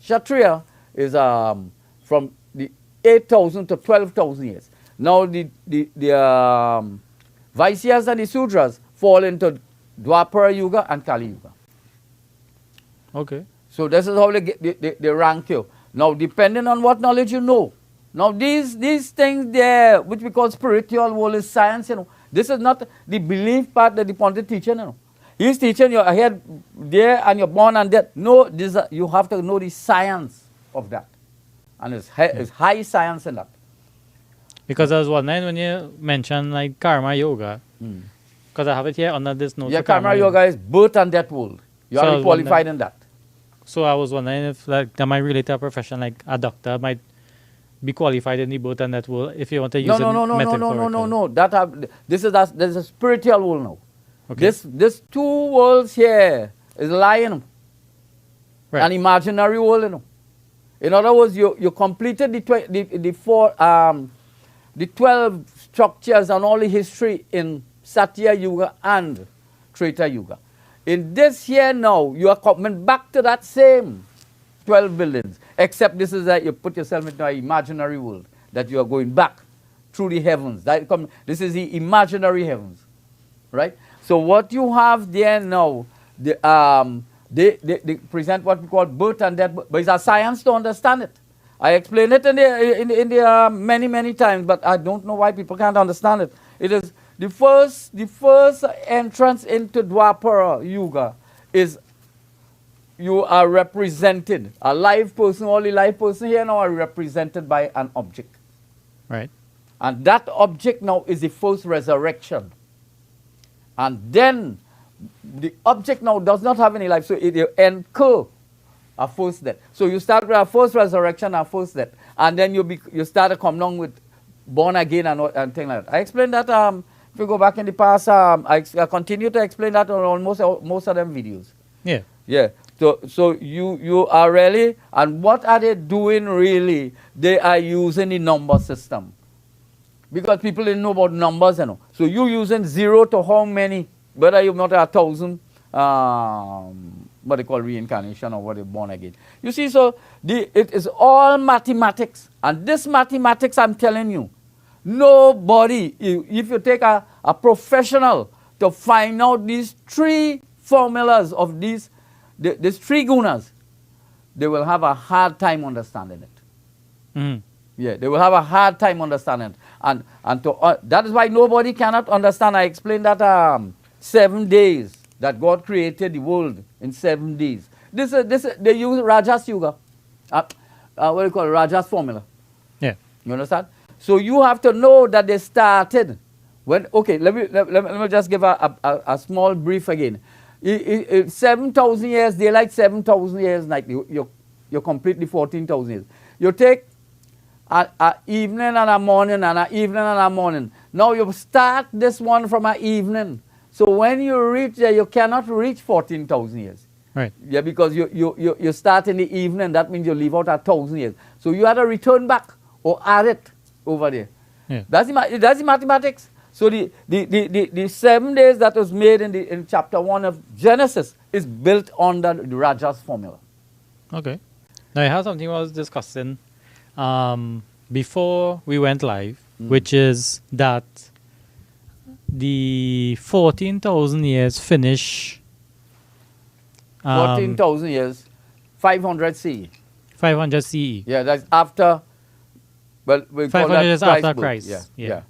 Kshatriya is from the 8,000 to 12,000 years. Now, the Vaisyas and the Sudras fall into Dwapara Yuga and Kali Yuga. Okay. So this is how they rank you. Now, depending on what knowledge you know. Now, these things there, which we call spiritual world, is science, This is not the belief part that the Pandit teaching, He's teaching you ahead there and you're born and dead. No, you have to know the science of that. And it's high science in that. Because I was wondering when you mentioned like karma yoga, because I have it here under this note. Yeah, karma yoga is birth and death world. You So I are was qualified in that. So I was wondering if that might relate to a profession like a doctor might be qualified in the both and that world if you want to use it metaphorically. No. This is a spiritual world now. Okay. This two worlds here is lying. Right. An imaginary world, In other words, you completed the 12 structures and all the history in Satya Yuga and Treta Yuga. In this here now, you are coming back to that same 12 buildings, except this is that you put yourself into an imaginary world, that you are going back through the heavens. This is the imaginary heavens, right? So what you have there now, they present what we call birth and death, but it's a science to understand it. I explain it in the many times, but I don't know why people can't understand it. It is the first entrance into Dwapara Yuga is you are represented. A live person, all the live person here now are represented by an object. Right. And that object now is the first resurrection. And then the object now does not have any life, so it incur a first death. So you start with a first resurrection and first death, and then you start to come along with born again and things like that. I explained that if you go back in the past, I continue to explain that on almost most of them videos. Yeah. Yeah. So you are really, and what are they doing really? They are using the number system. Because people didn't know about numbers, So you using 0 to how many? Whether you're not 1,000, what they call reincarnation or what they're born again. You see, so it is all mathematics. And this mathematics, I'm telling you, nobody, if you take a professional to find out these 3 formulas of these 3 gunas, they will have a hard time understanding it. Mm-hmm. Yeah, they will have a hard time understanding it. And that is why nobody cannot understand. I explained that 7 days that God created the world in 7 days. They use Rajas Yuga. What do you call it? Rajas formula. Yeah. You understand? So you have to know that they started when. Okay, let me just give a small brief again. 7,000 years daylight, 7,000 years night. You complete the 14,000 years. You take an evening and a morning and an evening and a morning. Now you start this one from an evening. So when you reach there, you cannot reach 14,000 years. Right. Yeah, because you start in the evening. That means you leave out 1,000 years. So you have to return back or add it over there. Yeah. That's the mathematics. So the 7 days that was made in chapter 1 of Genesis is built on the Rajas formula. Okay. Now I have something I was discussing before we went live, which is that the 14,000 years finish 14,000 years, 500 CE. 500 CE. Yeah, that's after. Well, we call 500 that years Christ after birth. Christ. Yeah.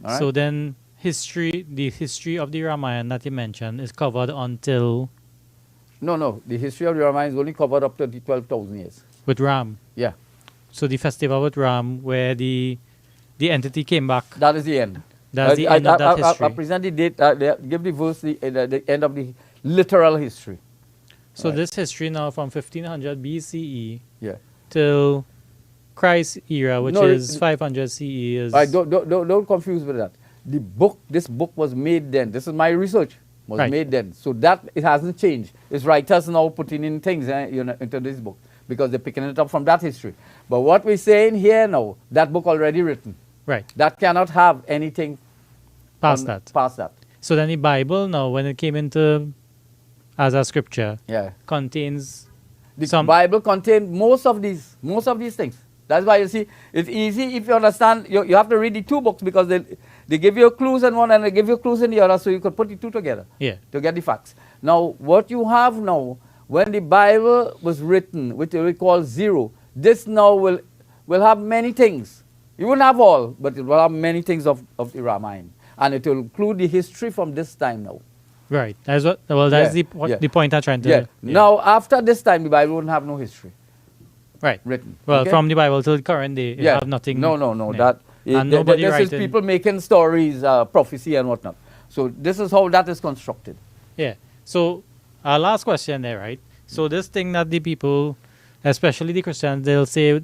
All right? So then the history of the Ramayan that you mentioned is covered until No. The history of the Ramayan is only covered up to the 12,000 years. With Ram. Yeah. So the festival with Ram, where the entity came back. That is the end. That's the end of that history. I present the date, give the verse, the end of the literal history. So Right. this history now from 1500 BCE Yeah. till Christ's era, which No, is 500 CE, is Don't confuse with that. This book was made then. This is my research. Was Right. made then. So that it hasn't changed. It's writers now putting in things into this book because they're picking it up from that history. But what we're saying here now, that book already written. right That cannot have anything past that. Past that. So then the Bible now, when it came into as a scripture, Yeah. contains The some. Bible contains most of these things. That's why you see it's easy if you understand. You have to read the two books because they give you clues in one and they give you clues in the other, so you could put the two together Yeah. to get the facts. Now, what you have now, when the Bible was written, which we call zero, this now will have many things. You won't have all, but it will have many things of the Ramayan, and it will include the history from this time now. Right. That's what. Well, that's Yeah, the point I'm trying to. Yeah. Now, after this time, the Bible won't have no history Right. written. Well, okay? from the Bible till the current day, you have nothing. No. Yeah. That And nobody this is writing. people making stories, prophecy and whatnot. So this is how that is constructed. Yeah. So, our last question there, right? So this thing that the people, especially the Christians, they'll say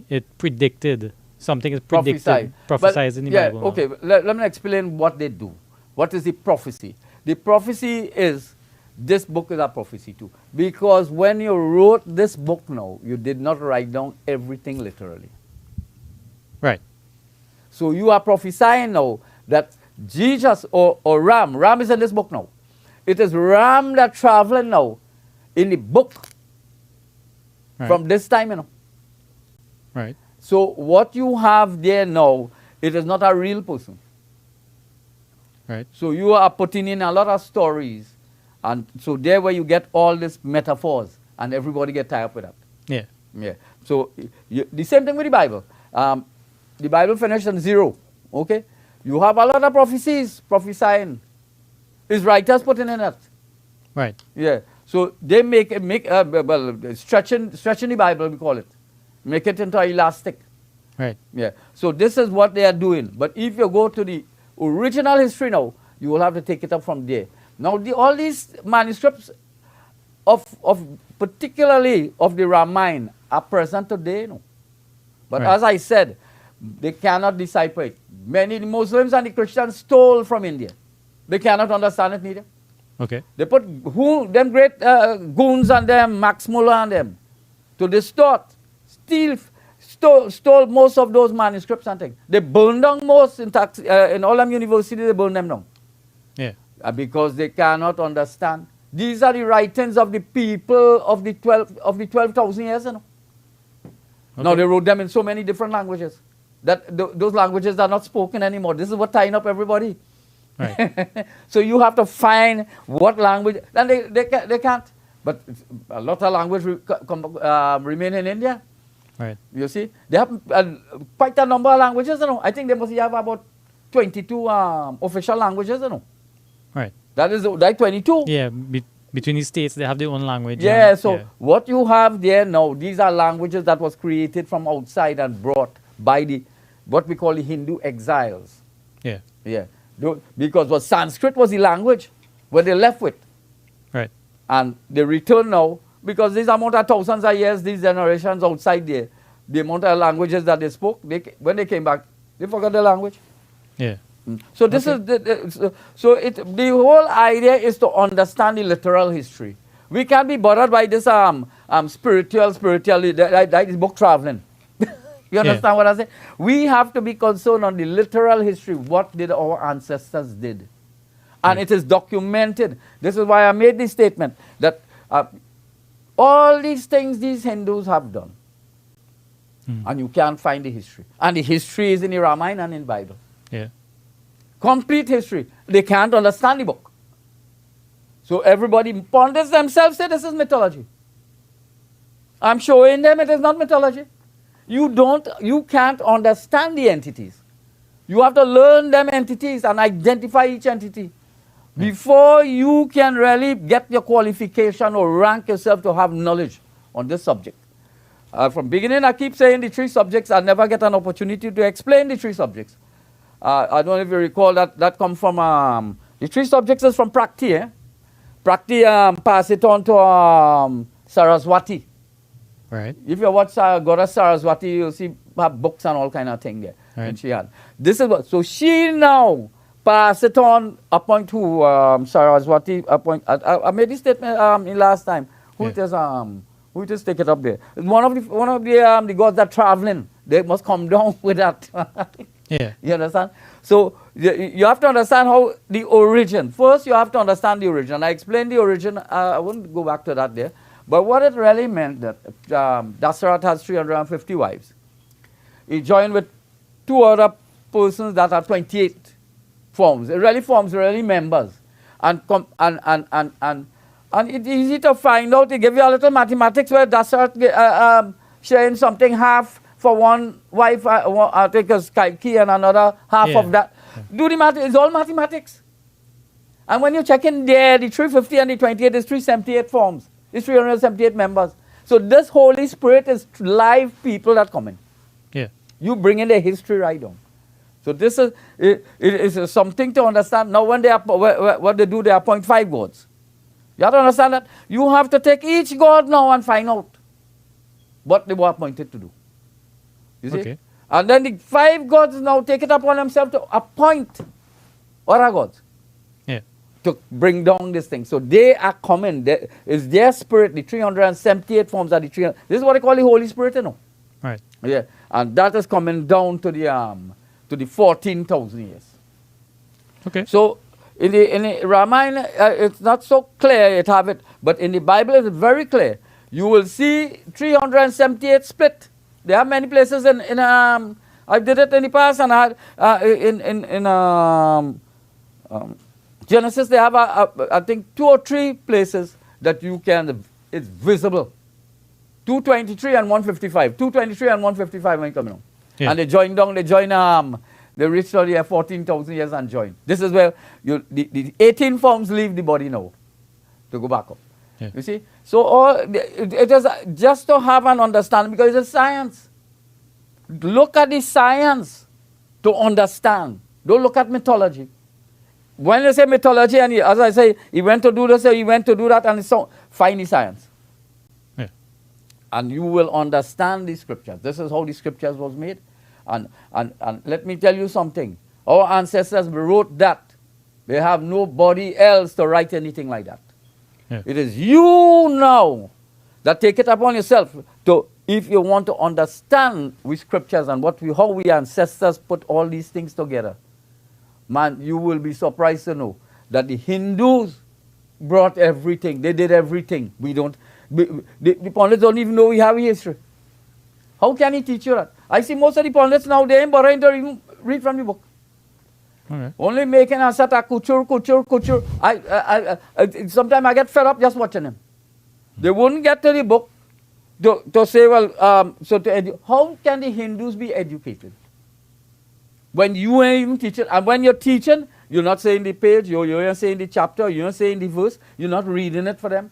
it predicted. Something is predicted, prophesied in the Bible. Okay, let me explain what they do. What is the prophecy? The prophecy is, this book is a prophecy too. Because when you wrote this book now, you did not write down everything literally. Right. So you are prophesying now that Jesus or Ram is in this book now. It is Ram that traveling now in the book Right. from this time, Right. So what you have there now, it is not a real person. Right. So you are putting in a lot of stories, and so there where you get all these metaphors, and everybody get tied up with that. Yeah. Yeah. So the same thing with the Bible. The Bible finished on zero. Okay. You have a lot of prophecies prophesying. Is writers putting in that? Right. Yeah. So they stretching the Bible, we call it, make it into elastic. Right. Yeah. So this is what they are doing. But if you go to the original history now, you will have to take it up from there. Now all these manuscripts of particularly of the Ramayan are present today, no. But Right. as I said, they cannot decipher it. Many Muslims and the Christians stole from India. They cannot understand it neither. Okay. They put them great goons on them, Max Muller on them, to distort, stole most of those manuscripts and things. They burned down most in all them universities. They burned them down Yeah. because they cannot understand. These are the writings of the people of the 12,000 years. You know. Now Okay. they wrote them in so many different languages that those languages are not spoken anymore. This is what tying up everybody. Right. So you have to find what language, and they can't. But a lot of language remain in India. Right. You see, they have quite a number of languages. You know, I think they must have about 22 official languages. You know, Right. that is like 22. Yeah. Between the states, they have their own language. Yeah, and- so yeah. what you have there now, these are languages that was created from outside and brought by what we call the Hindu exiles. Yeah. Yeah, because Sanskrit was the language where they left with. Right. And they return now, because these amount of thousands of years, these generations outside there, the amount of languages that they spoke, when they came back, they forgot the language. Yeah. So this is the whole idea is to understand the literal history. We can't be bothered by this spiritual like this book traveling. You understand what I say? We have to be concerned on the literal history. What did our ancestors did? And it is documented. This is why I made this statement that all these things these Hindus have done. And you can't find the history. And the history is in the Ramayana and in the Bible. Yeah. Complete history. They can't understand the book. So everybody ponders themselves, say this is mythology. I'm showing them it is not mythology. You can't understand the entities. You have to learn them entities and identify each entity. before you can really get your qualification or rank yourself to have knowledge on this subject. From beginning, I keep saying the 3 subjects. I never get an opportunity to explain the 3 subjects. I don't know if you recall that come from, the 3 subjects is from Prakti. Prakti pass it on to Saraswati. Right. If you watch Goddess Saraswati, you'll see her books and all kind of thing there. Right. And she had. This is what, so she now pass it on, appoint who, Saraswati, appoint, I made this statement in last time. Who it is, who just take it up there? One of the gods that traveling, they must come down with that. Yeah. You understand? So you have to understand how the origin. First, you have to understand the origin. I explained the origin. I wouldn't go back to that there. But what it really meant that Dasarat has 350 wives. He joined with 2 other persons that have 28 forms. It really forms really members. And it's easy to find out. They give you a little mathematics where Dasarat sharing something half for one wife, I think is Kaiki, and another half of that. Yeah. Do the math, it's all mathematics. And when you check in there, the 350 and the 28 is 378 forms. It's 378 members. So this Holy Spirit is live people that come in. Yeah. You bring in the history right on. So this is, it is something to understand. Now when they what they do, they appoint 5 gods. You have to understand that you have to take each god now and find out what they were appointed to do. You see? Okay. And then the 5 gods now take it upon themselves to appoint other gods. Yeah. To bring down this thing. So they are coming. It's their spirit, the 378 forms are the 300. This is what they call the Holy Spirit, you know. Right. Yeah. And that is coming down to the 14,000 years. Okay. So in the Ramayan, it's not so clear it have it, but in the Bible it's very clear. You will see 378 split. There are many places in I did it in the past, and I had Genesis, they have, I think, 2 or 3 places that you can, it's visible. 223 and 155. 223 and 155 when you come along. Yeah. And they join down, they reach to the 14,000 years and join. This is where the 18 forms leave the body now to go back up. Yeah. You see? So it is just to have an understanding, because it's a science. Look at the science to understand. Don't look at mythology. When you say mythology, and as I say, he went to do this, he went to do that, and so find the science. Yeah. And you will understand the scriptures. This is how the scriptures was made. And let me tell you something. Our ancestors wrote that. They have nobody else to write anything like that. Yeah. It is you now that take it upon yourself to, if you want to understand with scriptures and how we ancestors put all these things together. Man, you will be surprised to know that the Hindus brought everything. They did everything. We don't. The pundits don't even know we have a history. How can he teach you that? I see most of the pundits now, they ain't bothering to even read from the book. Okay. Only making a set of couture. Sometimes I get fed up just watching them. They wouldn't get to the book to say, well, how can the Hindus be educated? When you ain't even teaching, and when you're teaching, you're not saying the page, you're not saying the chapter, you're not saying the verse, you're not reading it for them.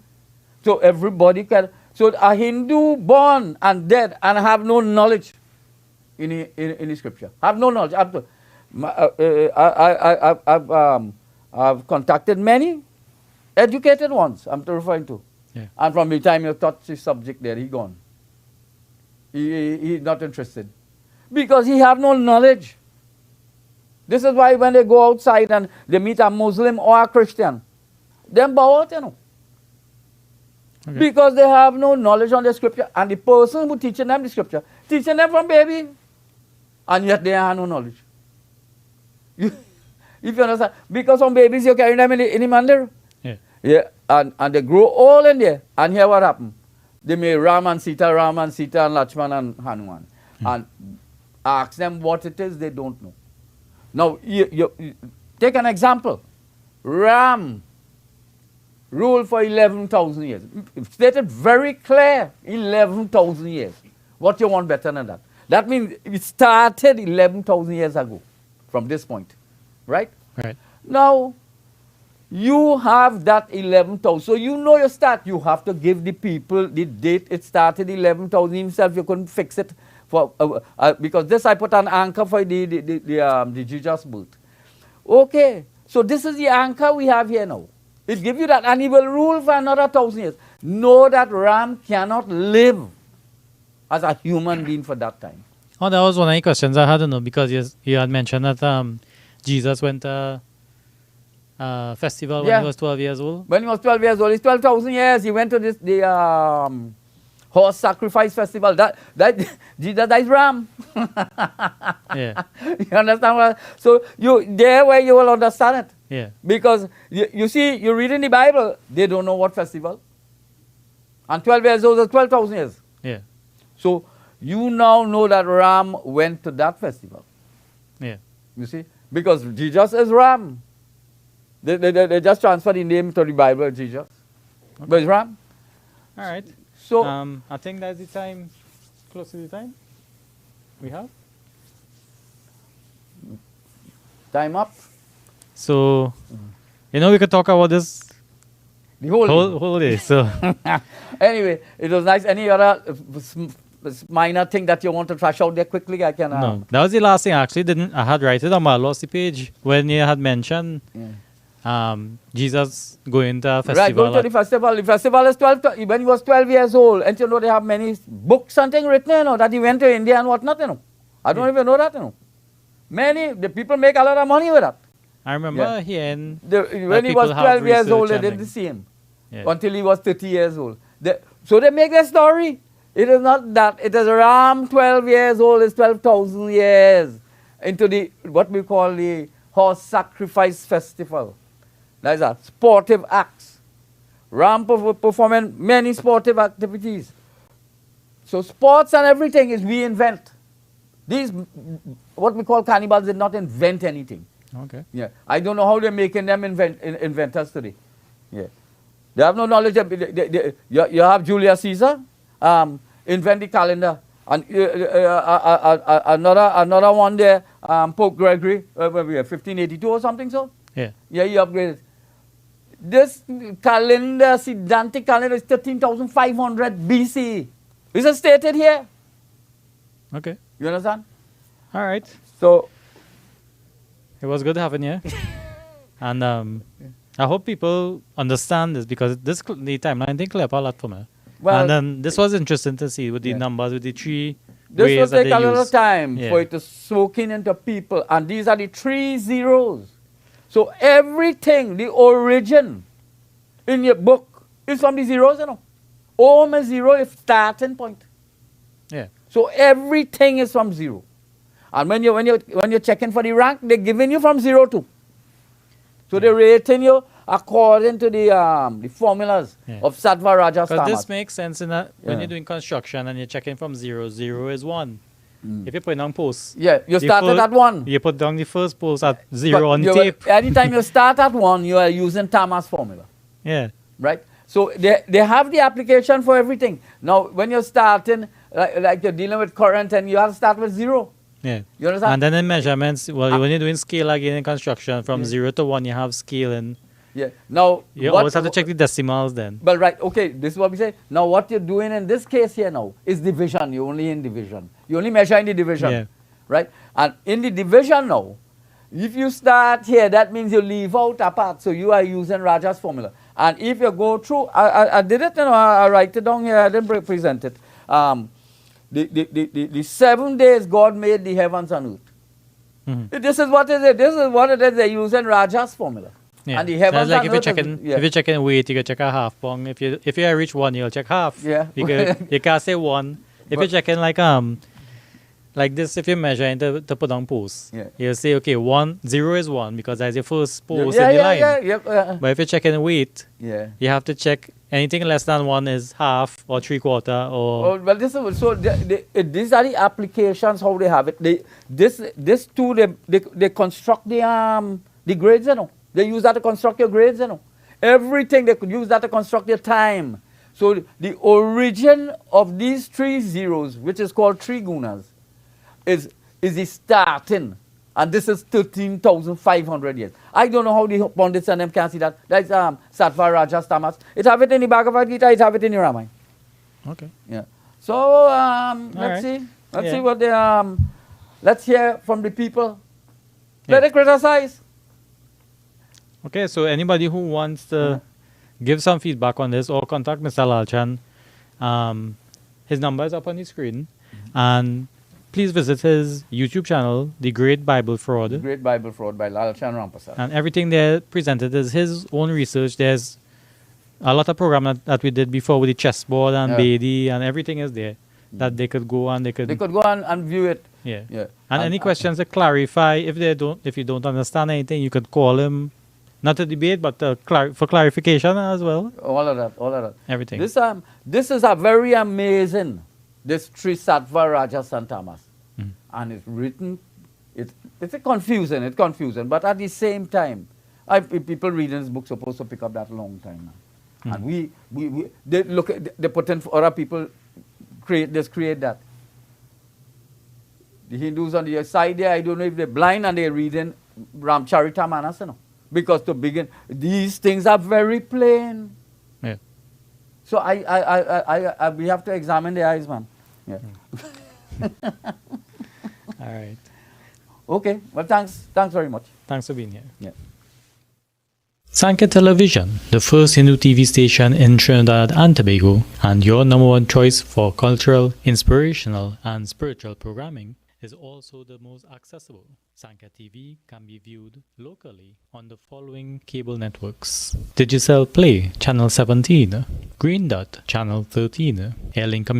So everybody can. So a Hindu born and dead and have no knowledge in the scripture, have no knowledge. I've contacted many educated ones, I'm referring to. Yeah. And from the time you touch the subject there, he's gone. He's not interested. Because he have no knowledge. This is why when they go outside and they meet a Muslim or a Christian, they bow out, you know. Okay. Because they have no knowledge on the scripture. And the person who teaching them the scripture, teaching them from baby, and yet they have no knowledge. If you understand, because some babies you carry them in the mandar. Yeah. Yeah. And they grow all in there. And here what happened? They made Ram and Sita, Lalchan and Hanuman. And ask them what it is, they don't know. Now, you take an example. Ram ruled for 11,000 years. Stated very clear, 11,000 years. What you want better than that? That means it started 11,000 years ago from this point. Right? Right. Now, You have that 11,000. So you know your start. You have to give the people the date it started, 11,000 himself. You couldn't fix it for because this I put an anchor for the Jesus booth. Okay, so this is the anchor we have here now. It gives you that, and he will rule for another 1,000 years. Know that Ram cannot live as a human being for that time. Oh, that was one of the questions I had to know, because you had mentioned that Jesus went to festival when he was 12 years old. When he was 12 years old, it's 12,000 years. He went to the horse sacrifice festival. That Jesus, that is Ram. Yeah. You understand what? So there where you will understand it. Yeah. Because you see, you read in the Bible, they don't know what festival. And 12 years old is 12,000 years. Yeah. So you now know that Ram went to that festival. Yeah. You see? Because Jesus is Ram. They just transfer the name to the Bible, Jesus. Okay. But it's Ram. All right. So I think that's the time, close to the time we have. Time up. So, we could talk about this the whole day. So, anyway, it was nice. Any other minor thing that you want to trash out there quickly? I can. No, that was the last thing. Actually, I had write it on my lost page when you had mentioned Jesus going to a festival. Right, going to the festival. The festival is when he was 12 years old. And they have many books, something written, that he went to India and whatnot, I don't even know that, the people make a lot of money with that. I remember hearing when he was 12 years old, they did the same. Until he was 30 years old. So they make their story. It is not that. It is Ram, 12 years old, is 12,000 years into the, what we call the horse sacrifice festival. That is that. Sportive acts. Ram performing many sportive activities. So sports and everything is we invent. These, what we call cannibals, did not invent anything. Okay. Yeah. I don't know how they're making them inventors today. Yeah. They have no knowledge. You have Julius Caesar, invent the calendar. And another one there, Pope Gregory, 1582 or something so? Yeah. Yeah, he upgraded. This calendar, Siddhantic calendar, is 13,500 BC. Is it stated here? Okay. You understand? All right. So, it was good having you. And I hope people understand this, because the timeline didn't clear up a lot for me. Well, and then this was interesting to see with the numbers, with the three this ways will that take they a lot of use. time for it to soak in into people. And these are the 3 zeros. So everything, the origin in your book is from the zeros, Om is 0 is starting point. Yeah. So everything is from 0. And when you're checking for the rank, they're giving you from 0 to. So they're rating you according to the formulas of Sattva, Rajas, Tamas. Because this makes sense in that when you're doing construction and you're checking from 0, 0 is 1. If you put down posts. Yeah, you started at 1. You put down the first post at 0 on the tape. Anytime you start at 1, you are using Tamas formula. Yeah. Right? So they have the application for everything. Now, when you're starting, like you're dealing with current, and you have to start with 0. Yeah. You understand? And then in measurements, when you're doing scale again in construction, from 0 to 1, you have scale. And yeah. Now, you always have to check the decimals then. Well, right. Okay. This is what we say. Now, what you're doing in this case here now is division. You're only in division. You only measure in the division. Yeah. Right? And in the division now, if you start here, that means you leave out a part. So you are using Raja's formula. And if you go through, I did it, I write it down here. I didn't present it. The 7 days God made the heavens and earth. Mm-hmm. This is what it is. This is what it is. They're using Raja's formula. Yeah. And the heavens like and if you're earth checking, if you're checking weight, you can check a half pound. If you reach 1, you'll check half. Yeah. You can't say 1. If you're checking like this, if you're measuring to put down posts, you'll say, okay, 0 is 1 because that's your first post in the line. But if you're checking weight, you have to check anything less than 1 is half or 3/4 or. Well, this is so. These are the applications how they have it. This too they construct the grades. They use that to construct your grades. Everything they could use that to construct your time. So the origin of these 3 zeros, which is called 3 gunas, is the starting. And this is 13,500 years. I don't know how the pundits and them can see that. That's Sattva, Rajas, Tamas. It have it in the Bhagavad Gita, it have it in the Ramayan. Okay. Yeah. So let's right. see. Let's Yeah. see what they let's hear from the people. Yeah. Let it criticize. Okay, so anybody who wants to give some feedback on this or contact Mr. Lalchan, his number is up on the screen. And please visit his YouTube channel, The Great Bible Fraud. The Great Bible Fraud by Lalchan Rampersad. And everything there presented is his own research. There's a lot of program that we did before with the chessboard and Beatty, and everything is there that they could go and they could go and view it. Yeah. Yeah. And any questions to clarify, if you don't understand anything, you could call him, not to debate, but for clarification as well. All of that. Everything. This is a very amazing, this Sri Sattva Rajas and Tamas. And it's written, it's confusing, but at the same time, people reading this book supposed to pick up that long time now. And they look at the potential for other people create that. The Hindus on the side there, I don't know if they're blind and they're reading Ramcharitamanas, because to begin, these things are very plain. Yeah. So we have to examine the eyes, man. Yeah. All right. Okay. Well, thanks very much. Thanks for being here. Yeah. Sankhya Television, the first Hindu TV station in Trinidad and Tobago, and your number one choice for cultural, inspirational, and spiritual programming, is also the most accessible. Sanka TV can be viewed locally on the following cable networks: Digicel Play, Channel 17, Green Dot, Channel 13, Airlink